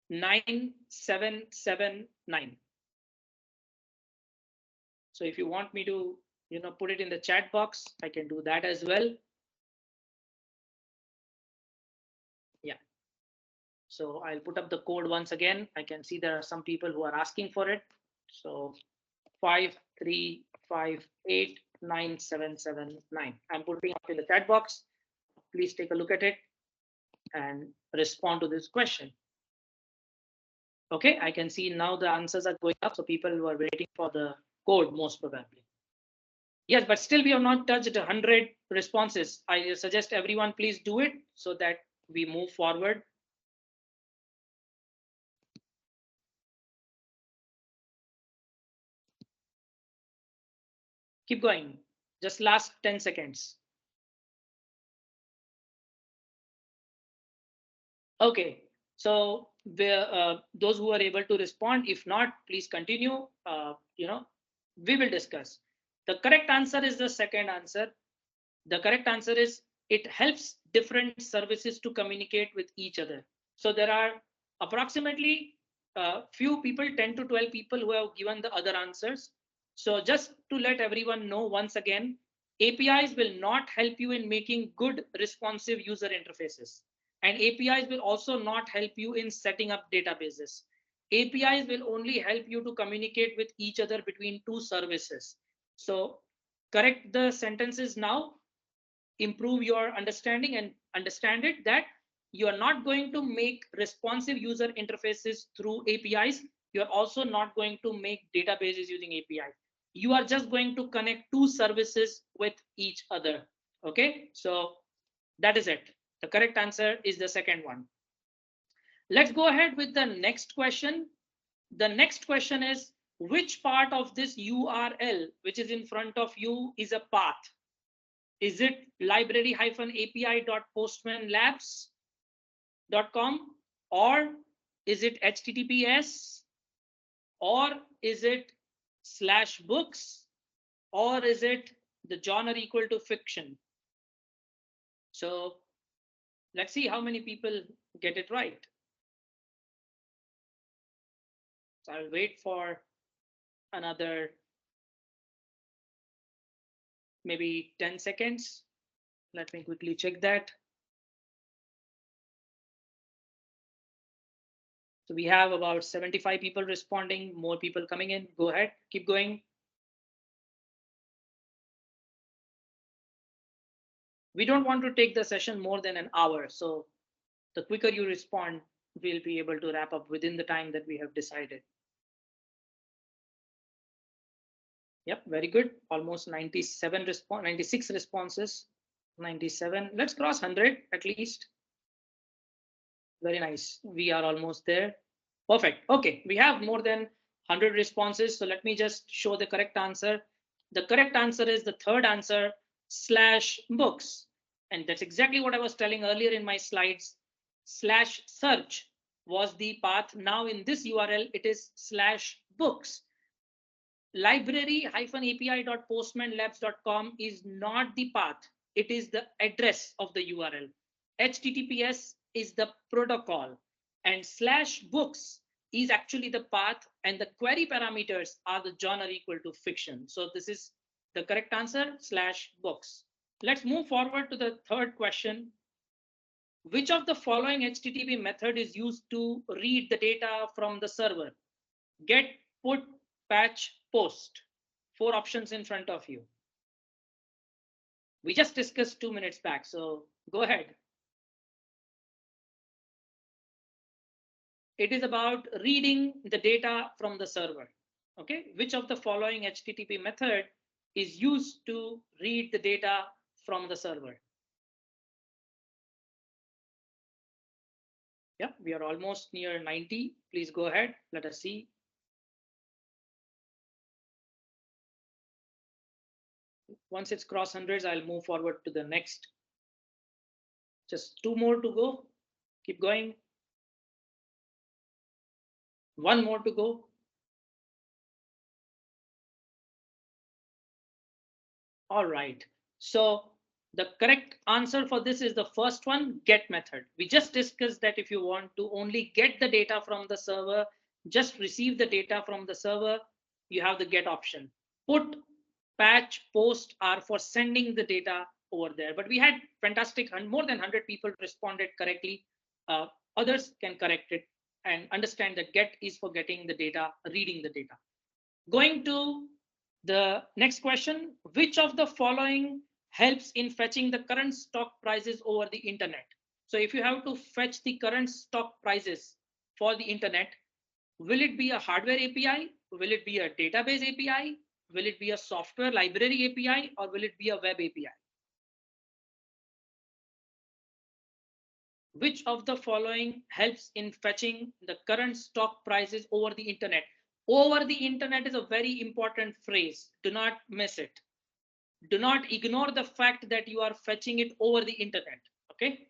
9779. So if you want me to, put it in the chat box, I can do that as well. Yeah. So I'll put up the code once again. I can see there are some people who are asking for it. So 53589779. I'm putting up in the chat box. Please take a look at it and respond to this question. Okay, I can see now the answers are going up. So people who are waiting for the code most probably. Yes, but still we have not touched 100 responses. I suggest everyone please do it so that we move forward. Keep going. Just last 10 seconds. Okay, so those who are able to respond, if not, please continue. We will discuss. The correct answer is the second answer. The correct answer is it helps different services to communicate with each other. So there are approximately few people, 10 to 12 people who have given the other answers. So just to let everyone know once again, APIs will not help you in making good responsive user interfaces. And APIs will also not help you in setting up databases. APIs will only help you to communicate with each other between two services. So correct the sentences now, improve your understanding and understand it that you are not going to make responsive user interfaces through APIs. You are also not going to make databases using API. You are just going to connect two services with each other. Okay, so that is it. The correct answer is the second one. Let's go ahead with the next question. The next question is, which part of this URL, which is in front of you, is a path? Is it library-api.postmanlabs.com, or is it HTTPS, or is it /books, or is it the genre equal to fiction? So let's see how many people get it right. So I'll wait for another maybe 10 seconds. Let me quickly check that. So we have about 75 people responding, more people coming in. Go ahead, keep going. We don't want to take the session more than an hour. So the quicker you respond, we'll be able to wrap up within the time that we have decided. Yep, very good. Almost 96 responses, 97. Let's cross 100 at least. Very nice. We are almost there. Perfect. Okay, we have more than 100 responses. So let me just show the correct answer. The correct answer is the third answer, /books. And that's exactly what I was telling earlier in my slides. /search was the path. Now in this URL, it is /books. Library-api.postmanlabs.com is not the path. It is the address of the URL. HTTPS is the protocol, and /books is actually the path, and the query parameters are the genre equal to fiction. So this is the correct answer, /books. Let's move forward to the third question. Which of the following HTTP method is used to read the data from the server? Get, put, patch, post. 4 options in front of you. We just discussed 2 minutes back, so go ahead. It is about reading the data from the server. Okay, which of the following HTTP method is used to read the data from the server? Yeah, we are almost near 90. Please go ahead. Let us see. Once it's cross hundreds, I'll move forward to the next. Just two more to go. Keep going. One more to go. All right. So the correct answer for this is the first one, get method. We just discussed that if you want to only get the data from the server, just receive the data from the server, you have the get option. Put, patch, post are for sending the data over there. But we had fantastic, more than 100 people responded correctly. Others can correct it and understand that get is for getting the data, reading the data. Going to the next question, which of the following helps in fetching the current stock prices over the internet? So if you have to fetch the current stock prices for the internet, will it be a hardware API? Will it be a database API? Will it be a software library API? Or will it be a web API? Which of the following helps in fetching the current stock prices over the internet? Over the internet is a very important phrase. Do not miss it. Do not ignore the fact that you are fetching it over the internet. Okay.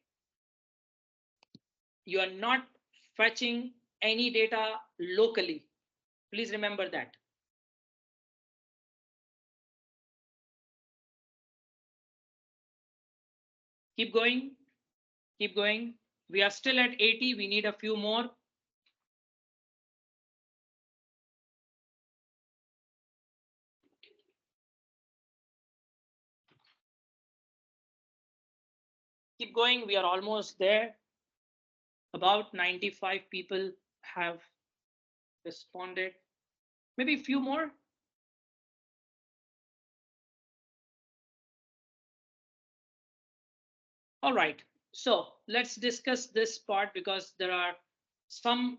You are not fetching any data locally. Please remember that. Keep going. Keep going. We are still at 80. We need a few more. Keep going. We are almost there. About 95 people have responded. Maybe a few more. All right. So let's discuss this part because there are some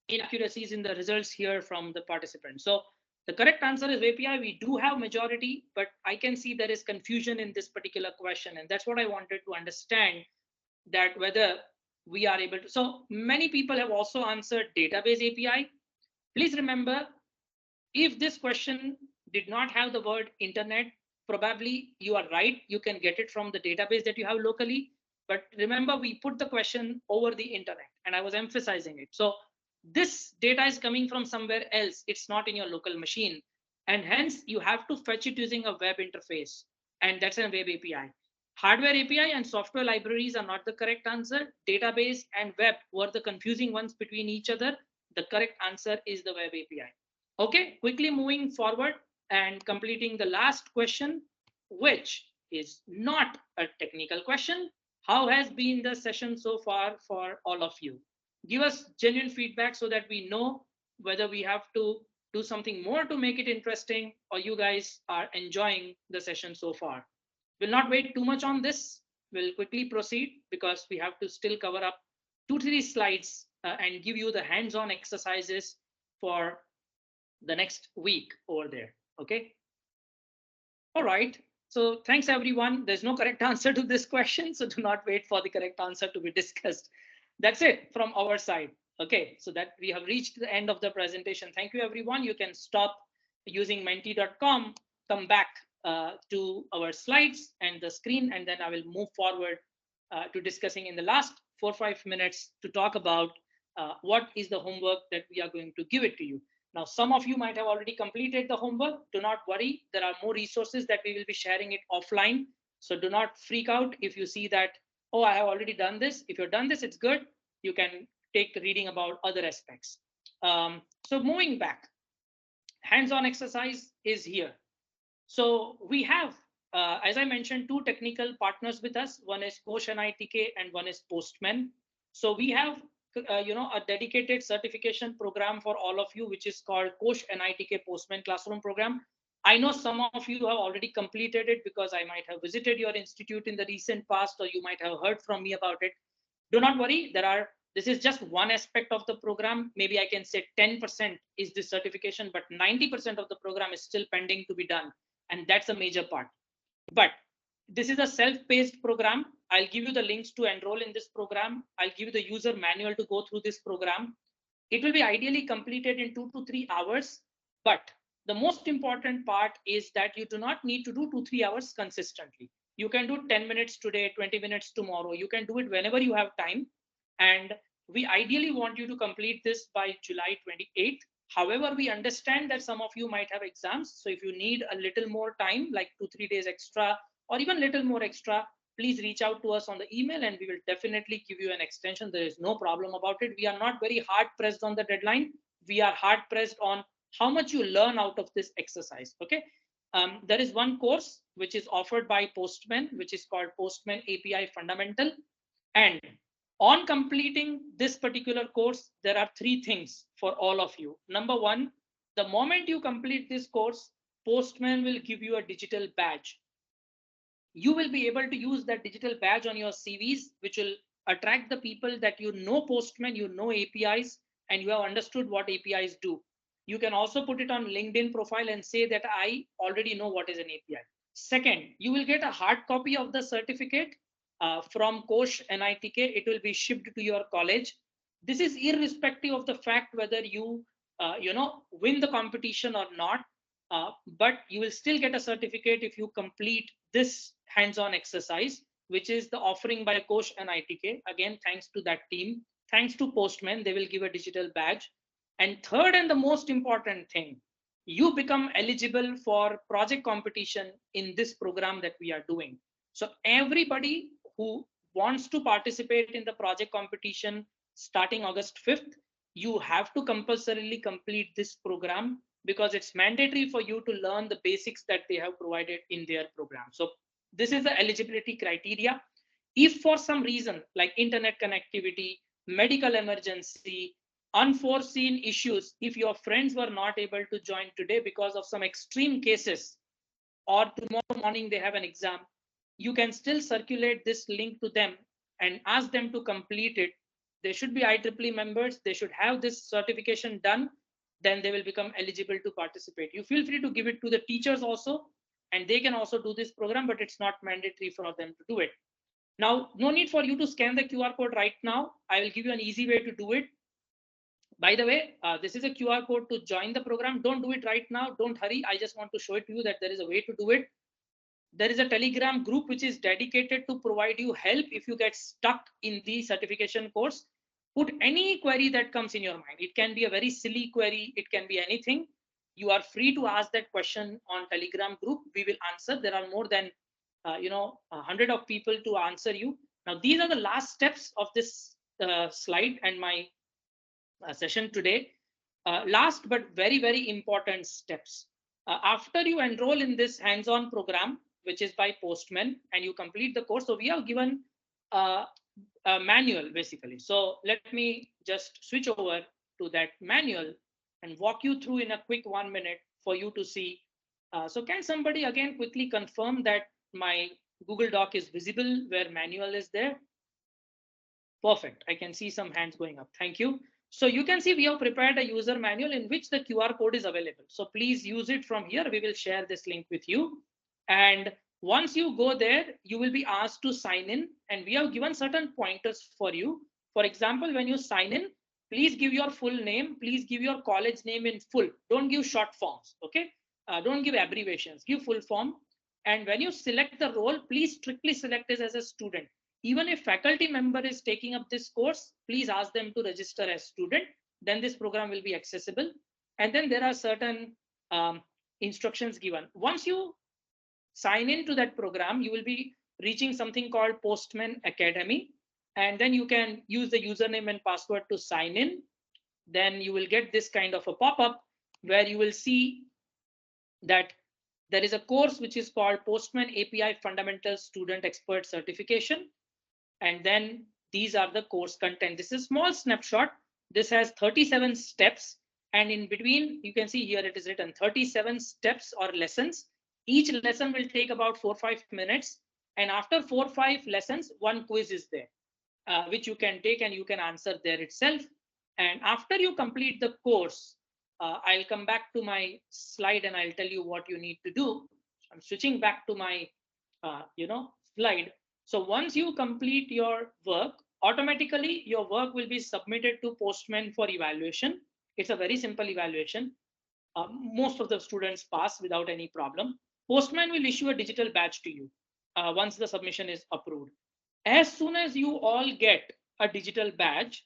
inaccuracies in the results here from the participants. So the correct answer is API. We do have majority, but I can see there is confusion in this particular question. And that's what I wanted to understand, that whether we are able to. So many people have also answered database API. Please remember, if this question did not have the word internet, probably you are right. You can get it from the database that you have locally. But remember, we put the question over the internet and I was emphasizing it. So this data is coming from somewhere else. It's not in your local machine. And hence you have to fetch it using a web interface. And that's a web API. Hardware API and software libraries are not the correct answer. Database and web were the confusing ones between each other. The correct answer is the web API. Okay, quickly moving forward and completing the last question, which is not a technical question. How has been the session so far for all of you? Give us genuine feedback so that we know whether we have to do something more to make it interesting or you guys are enjoying the session so far. We'll not wait too much on this. We'll quickly proceed because we have to still cover up 2-3 slides and give you the hands-on exercises for the next week over there. Okay. All right. So thanks everyone. There's no correct answer to this question, so do not wait for the correct answer to be discussed. That's it from our side. Okay, so that we have reached the end of the presentation. Thank you everyone. You can stop using menti.com, come back to our slides and the screen, and then I will move forward to discussing in the last 4 or 5 minutes to talk about what is the homework that we are going to give it to you. Now, some of you might have already completed the homework. Do not worry. There are more resources that we will be sharing it offline. So do not freak out if you see that, oh, I have already done this. If you've done this, it's good. You can take reading about other aspects. So moving back, hands-on exercise is here. So we have, as I mentioned, 2 technical partners with us. One is Kosh NITK and one is Postman. So we have a dedicated certification program for all of you, which is called Kosh NITK Postman Classroom Program. I know some of you have already completed it because I might have visited your institute in the recent past, or you might have heard from me about it. Do not worry. This is just one aspect of the program. Maybe I can say 10% is this certification, but 90% of the program is still pending to be done. And that's a major part. But this is a self-paced program. I'll give you the links to enroll in this program. I'll give you the user manual to go through this program. It will be ideally completed in 2 to 3 hours. But the most important part is that you do not need to do 2-3 hours consistently. You can do 10 minutes today, 20 minutes tomorrow. You can do it whenever you have time. And we ideally want you to complete this by July 28th. However, we understand that some of you might have exams. So if you need a little more time, like 2-3 days extra, or even little more extra, please reach out to us on the email and we will definitely give you an extension. There is no problem about it. We are not very hard pressed on the deadline. We are hard pressed on how much you learn out of this exercise. Okay. There is one course which is offered by Postman, which is called Postman API Fundamental. And on completing this particular course, there are 3 things for all of you. Number one, the moment you complete this course, Postman will give you a digital badge. You will be able to use that digital badge on your CVs, which will attract the people that you know Postman, you know APIs, and you have understood what APIs do. You can also put it on LinkedIn profile and say that I already know what is an API. Second, you will get a hard copy of the certificate from Kosh NITK. It will be shipped to your college. This is irrespective of the fact whether you win the competition or not. But you will still get a certificate if you complete this hands-on exercise, which is the offering by Kosh and ITK. Again, thanks to that team, thanks to Postman, they will give a digital badge. And third, and the most important thing, you become eligible for project competition in this program that we are doing. So everybody who wants to participate in the project competition starting August 5th, you have to compulsorily complete this program because it's mandatory for you to learn the basics that they have provided in their program. So this is the eligibility criteria. If for some reason like internet connectivity, medical emergency, unforeseen issues, if your friends were not able to join today because of some extreme cases, or tomorrow morning they have an exam, you can still circulate this link to them and ask them to complete it. They should be IEEE members. They should have this certification done. Then they will become eligible to participate. You feel free to give it to the teachers also, and they can also do this program, but it's not mandatory for them to do it. Now, no need for you to scan the QR code right now. I will give you an easy way to do it. By the way, this is a QR code to join the program. Don't do it right now. Don't hurry. I just want to show it to you that there is a way to do it. There is a Telegram group which is dedicated to provide you help if you get stuck in the certification course. Put any query that comes in your mind. It can be a very silly query. It can be anything. You are free to ask that question on Telegram group. We will answer. There are more than 100 of people to answer you. Now, these are the last steps of this slide and my session today. Last but very, very important steps. After you enroll in this hands-on program, which is by Postman, and you complete the course, so we have given a manual basically. So let me just switch over to that manual and walk you through in a quick 1 minute for you to see. So can somebody again quickly confirm that my Google Doc is visible where manual is there? Perfect. I can see some hands going up. Thank you. So you can see we have prepared a user manual in which the QR code is available. So please use it from here. We will share this link with you. And once you go there, you will be asked to sign in. And we have given certain pointers for you. For example, when you sign in, please give your full name. Please give your college name in full. Don't give short forms. Okay. Don't give abbreviations. Give full form. And when you select the role, please strictly select it as a student. Even if faculty member is taking up this course, please ask them to register as student. Then this program will be accessible. And then there are certain instructions given. Once you sign into that program, you will be reaching something called Postman Academy. And then you can use the username and password to sign in. Then you will get this kind of a pop-up where you will see that there is a course which is called Postman API Fundamental Student Expert Certification. And then these are the course content. This is a small snapshot. This has 37 steps. And in between, you can see here it is written 37 steps or lessons. Each lesson will take about 4-5 minutes. And after 4-5 lessons, one quiz is there, which you can take and you can answer there itself. And after you complete the course, I'll come back to my slide and I'll tell you what you need to do. I'm switching back to my slide. So once you complete your work, automatically your work will be submitted to Postman for evaluation. It's a very simple evaluation. Most of the students pass without any problem. Postman will issue a digital badge to you once the submission is approved. As soon as you all get a digital badge,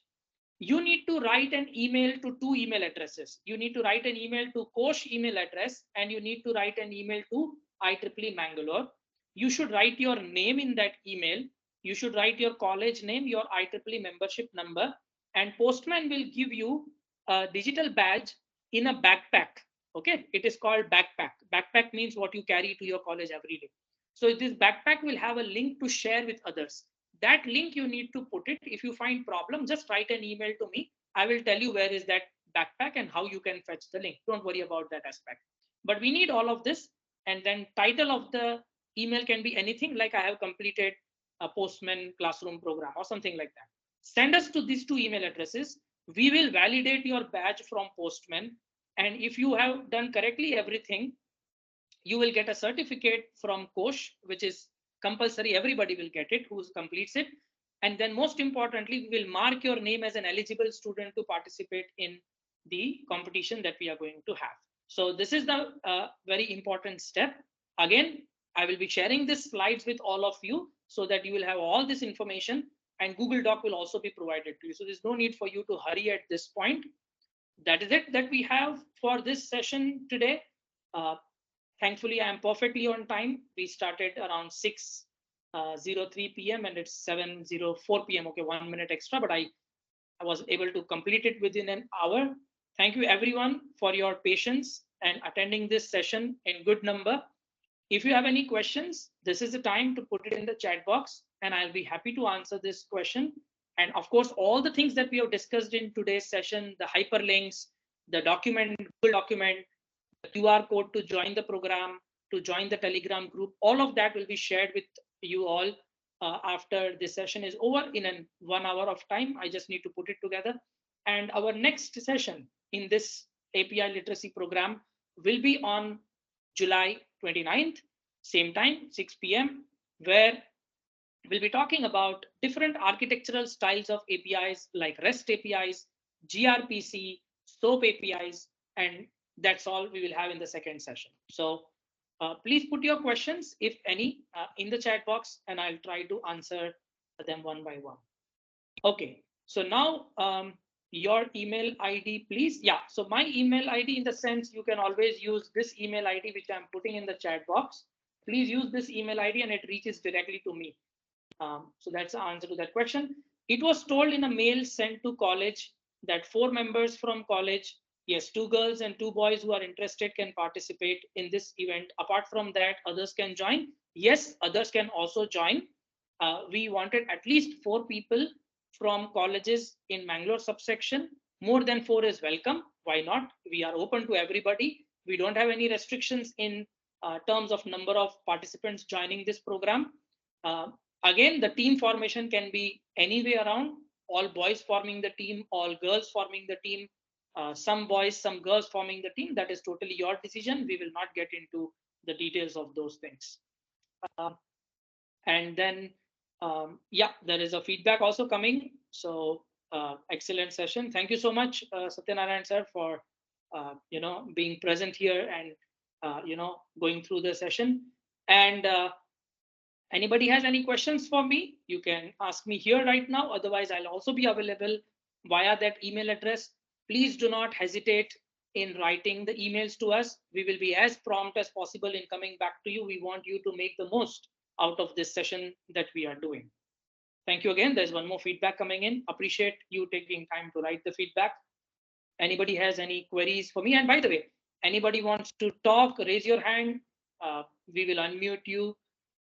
you need to write an email to two email addresses. You need to write an email to Kosh email address, and you need to write an email to IEEE Mangalore. You should write your name in that email. You should write your college name, your IEEE membership number, and Postman will give you a digital badge in a backpack. Okay, it is called backpack. Backpack means what you carry to your college every day. So this backpack will have a link to share with others. That link you need to put it. If you find problem, just write an email to me. I will tell you where is that backpack and how you can fetch the link. Don't worry about that aspect. But we need all of this. And then title of the email can be anything, like I have completed a Postman classroom program or something like that. Send us to these two email addresses. We will validate your badge from Postman. And if you have done correctly everything, you will get a certificate from Kosh, which is compulsory. Everybody will get it who completes it. And then most importantly, we will mark your name as an eligible student to participate in the competition that we are going to have. So this is the very important step. Again, I will be sharing these slides with all of you so that you will have all this information, and Google Doc will also be provided to you. So there's no need for you to hurry at this point. That is it that we have for this session today. Thankfully, I am perfectly on time. We started around 6:03 p.m. and it's 7:04 p.m. Okay, 1 minute extra, but I was able to complete it within an hour. Thank you everyone for your patience and attending this session in good number. If you have any questions, this is the time to put it in the chat box, and I'll be happy to answer this question. And of course, all the things that we have discussed in today's session, the hyperlinks, the document, Google document, QR code to join the program, to join the Telegram group, all of that will be shared with you all after this session is over in 1 hour of time. I just need to put it together. And our next session in this API literacy program will be on July 29th, same time, 6 p.m., where we'll be talking about different architectural styles of APIs like REST APIs, gRPC, SOAP APIs, and that's all we will have in the second session. So please put your questions, if any, in the chat box, and I'll try to answer them one by one. Okay, so now your email ID, please. Yeah, so my email ID, in the sense, you can always use this email ID, which I'm putting in the chat box. Please use this email ID and it reaches directly to me. So that's the answer to that question. It was told in a mail sent to college that 4 members from college, yes, 2 girls and 2 boys who are interested can participate in this event. Apart from that, others can join. Yes, others can also join. We wanted at least 4 people from colleges in Mangalore subsection. More than 4 is welcome. Why not? We are open to everybody. We don't have any restrictions in terms of number of participants joining this program. Again, the team formation can be any way around, all boys forming the team, all girls forming the team, some boys, some girls forming the team. That is totally your decision. We will not get into the details of those things. And then, yeah, there is a feedback also coming. So excellent session. Thank you so much, Satyanarayan sir, for being present here and going through the session. And anybody has any questions for me, you can ask me here right now. Otherwise, I'll also be available via that email address. Please do not hesitate in writing the emails to us. We will be as prompt as possible in coming back to you. We want you to make the most out of this session that we are doing. Thank you again. There's one more feedback coming in. Appreciate you taking time to write the feedback. Anybody has any queries for me? And by the way, anybody wants to talk, raise your hand. We will unmute you.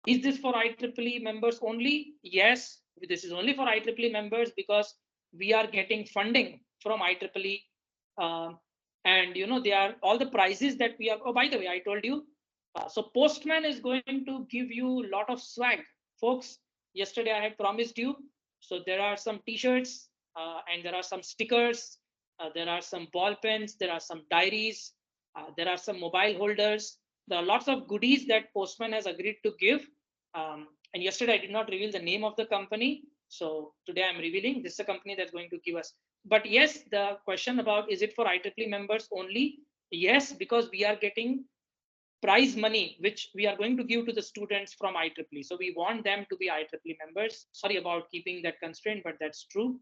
Is this for IEEE members only? Yes, this is only for IEEE members because we are getting funding from IEEE. And they are all the prizes that we are. Oh, by the way, I told you. So Postman is going to give you a lot of swag, folks. Yesterday I had promised you. So there are some T-shirts and there are some stickers. There are some ball pens. There are some diaries. There are some mobile holders. There are lots of goodies that Postman has agreed to give. And yesterday I did not reveal the name of the company. So today I'm revealing this is a company that's going to give us. But yes, the question about is it for IEEE members only? Yes, because we are getting prize money, which we are going to give to the students from IEEE. So we want them to be IEEE members. Sorry about keeping that constraint, but that's true.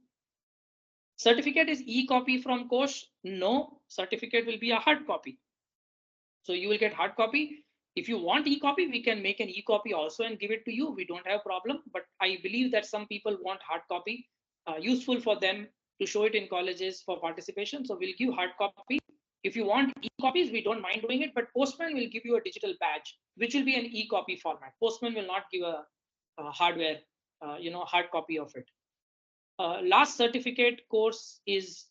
Certificate is e-copy from course? No, certificate will be a hard copy. So you will get hard copy. If you want e-copy, we can make an e-copy also and give it to you. We don't have a problem. But I believe that some people want hard copy, useful for them to show it in colleges for participation. So we'll give hard copy. If you want e-copies, we don't mind doing it. But Postman will give you a digital badge, which will be an e-copy format. Postman will not give a hardware, hard copy of it. Last certificate course is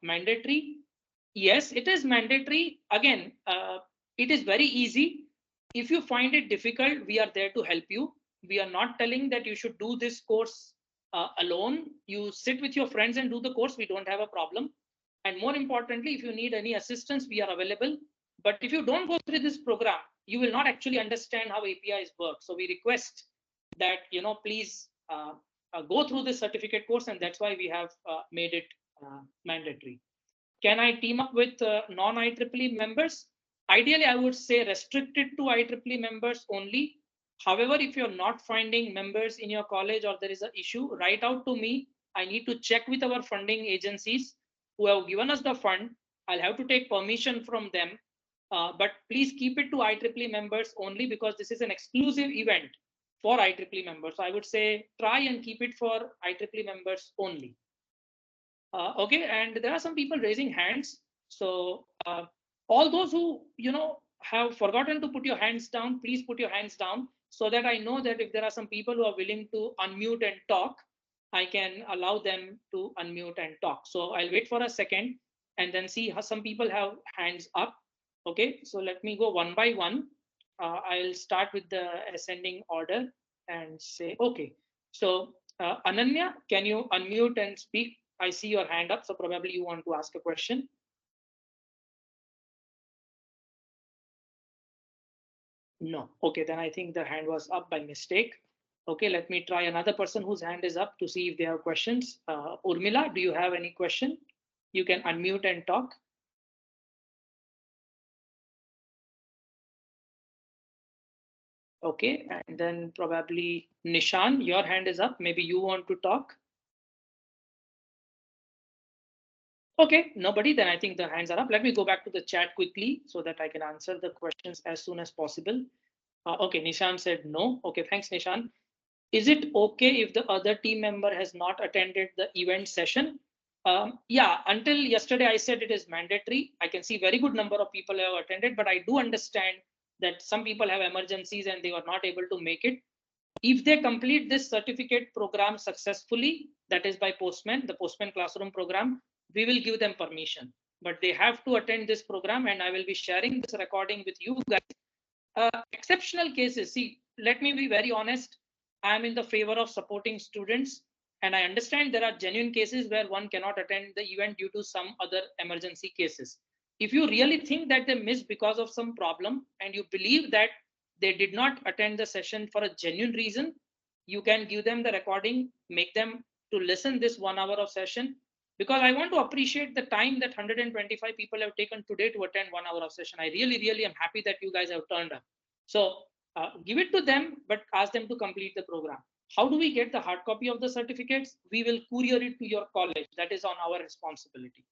mandatory. Yes, it is mandatory. Again, it is very easy. If you find it difficult, we are there to help you. We are not telling that you should do this course alone. You sit with your friends and do the course. We don't have a problem. And more importantly, if you need any assistance, we are available. But if you don't go through this program, you will not actually understand how APIs work. So we request that, please go through this certificate course, and that's why we have made it mandatory. Can I team up with non-IEEE members? Ideally, I would say restricted to IEEE members only. However, if you're not finding members in your college or there is an issue, write out to me. I need to check with our funding agencies who have given us the fund. I'll have to take permission from them. But please keep it to IEEE members only, because this is an exclusive event for IEEE members. So I would say try and keep it for IEEE members only. Okay, and there are some people raising hands. So all those who have forgotten to put your hands down, please put your hands down so that I know that if there are some people who are willing to unmute and talk, I can allow them to unmute and talk. So I'll wait for a second and then see how some people have hands up. Okay, so let me go one by one. I'll start with the ascending order and say, okay. So Ananya, can you unmute and speak? I see your hand up, so probably you want to ask a question. No. Okay, then I think the hand was up by mistake. Okay, let me try another person whose hand is up to see if they have questions. Urmila, do you have any question? You can unmute and talk. Okay, and then probably Nishan, your hand is up. Maybe you want to talk. Okay, nobody, then I think the hands are up. Let me go back to the chat quickly so that I can answer the questions as soon as possible. Okay, Nishan said no. Okay, thanks, Nishan. Is it okay if the other team member has not attended the event session? Yeah, until yesterday I said it is mandatory. I can see very good number of people have attended, but I do understand that some people have emergencies and they were not able to make it. If they complete this certificate program successfully, that is by Postman, the Postman classroom program, we will give them permission. But they have to attend this program, and I will be sharing this recording with you guys. Exceptional cases, see, let me be very honest. I am in the favor of supporting students, and I understand there are genuine cases where one cannot attend the event due to some other emergency cases. If you really think that they missed because of some problem and you believe that they did not attend the session for a genuine reason, you can give them the recording, make them to listen this 1 hour of session, because I want to appreciate the time that 125 people have taken today to attend 1 hour of session. I really am happy that you guys have turned up. So give it to them, but ask them to complete the program. How do we get the hard copy of the certificates? We will courier it to your college. That is on our responsibility.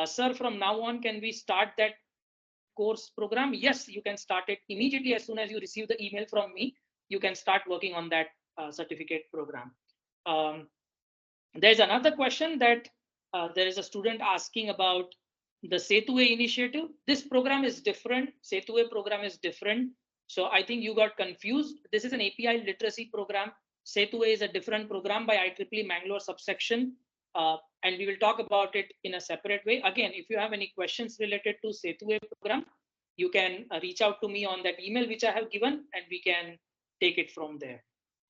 Sir, from now on, can we start that course program? Yes, you can start it immediately as soon as you receive the email from me. You can start working on that certificate program. There's another question that there is a student asking about the Setue initiative. This program is different. Setue program is different. So I think you got confused. This is an API literacy program. Setue is a different program by IEEE Mangalore subsection. And we will talk about it in a separate way. Again, if you have any questions related to Setue program, you can reach out to me on that email which I have given, and we can take it from there.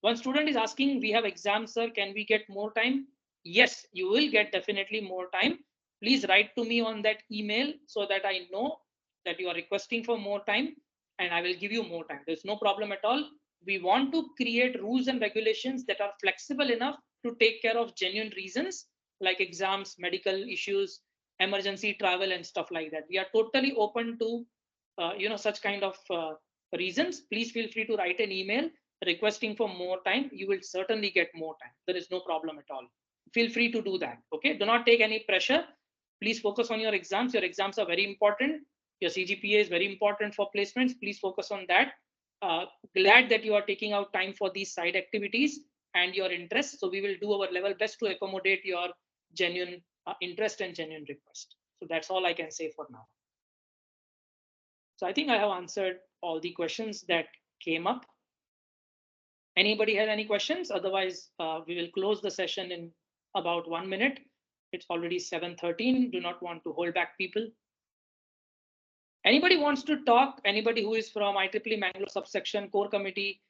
One student is asking, we have exams, sir, can we get more time? Yes, you will get definitely more time. Please write to me on that email so that I know that you are requesting for more time. and I will give you more time. There's no problem at all. We want to create rules and regulations that are flexible enough to take care of genuine reasons like exams, medical issues, emergency travel, and stuff like that. We are totally open to such kind of reasons. Please feel free to write an email requesting for more time. You will certainly get more time. There is no problem at all. Feel free to do that. Okay, do not take any pressure. Please focus on your exams. Your exams are very important. Your CGPA is very important for placements. Please focus on that. Glad that you are taking out time for these side activities and your interests. So we will do our level best to accommodate your genuine interest and genuine request. So that's all I can say for now. So I think I have answered all the questions that came up. Anybody has any questions? Otherwise, we will close the session in about 1 minute. It's already 7:13. Do not want to hold back people. Anybody wants to talk? Anybody who is from IEEE Mangalore subsection core committee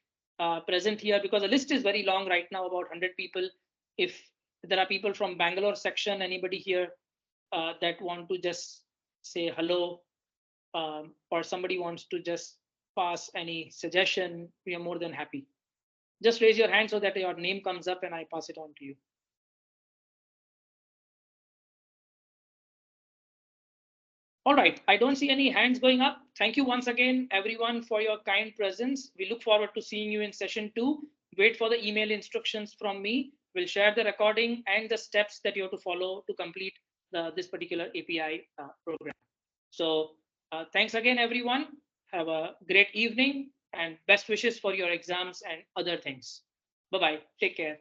present here? Because the list is very long right now, about 100 people. If there are people from Bangalore section, anybody here that want to just say hello, or somebody wants to just pass any suggestion, we are more than happy. Just raise your hand so that your name comes up and I pass it on to you. All right, I don't see any hands going up. Thank you once again, everyone, for your kind presence. We look forward to seeing you in session 2. Wait for the email instructions from me. We'll share the recording and the steps that you have to follow to complete this particular API program. So thanks again, everyone. Have a great evening and best wishes for your exams and other things. Bye-bye. Take care.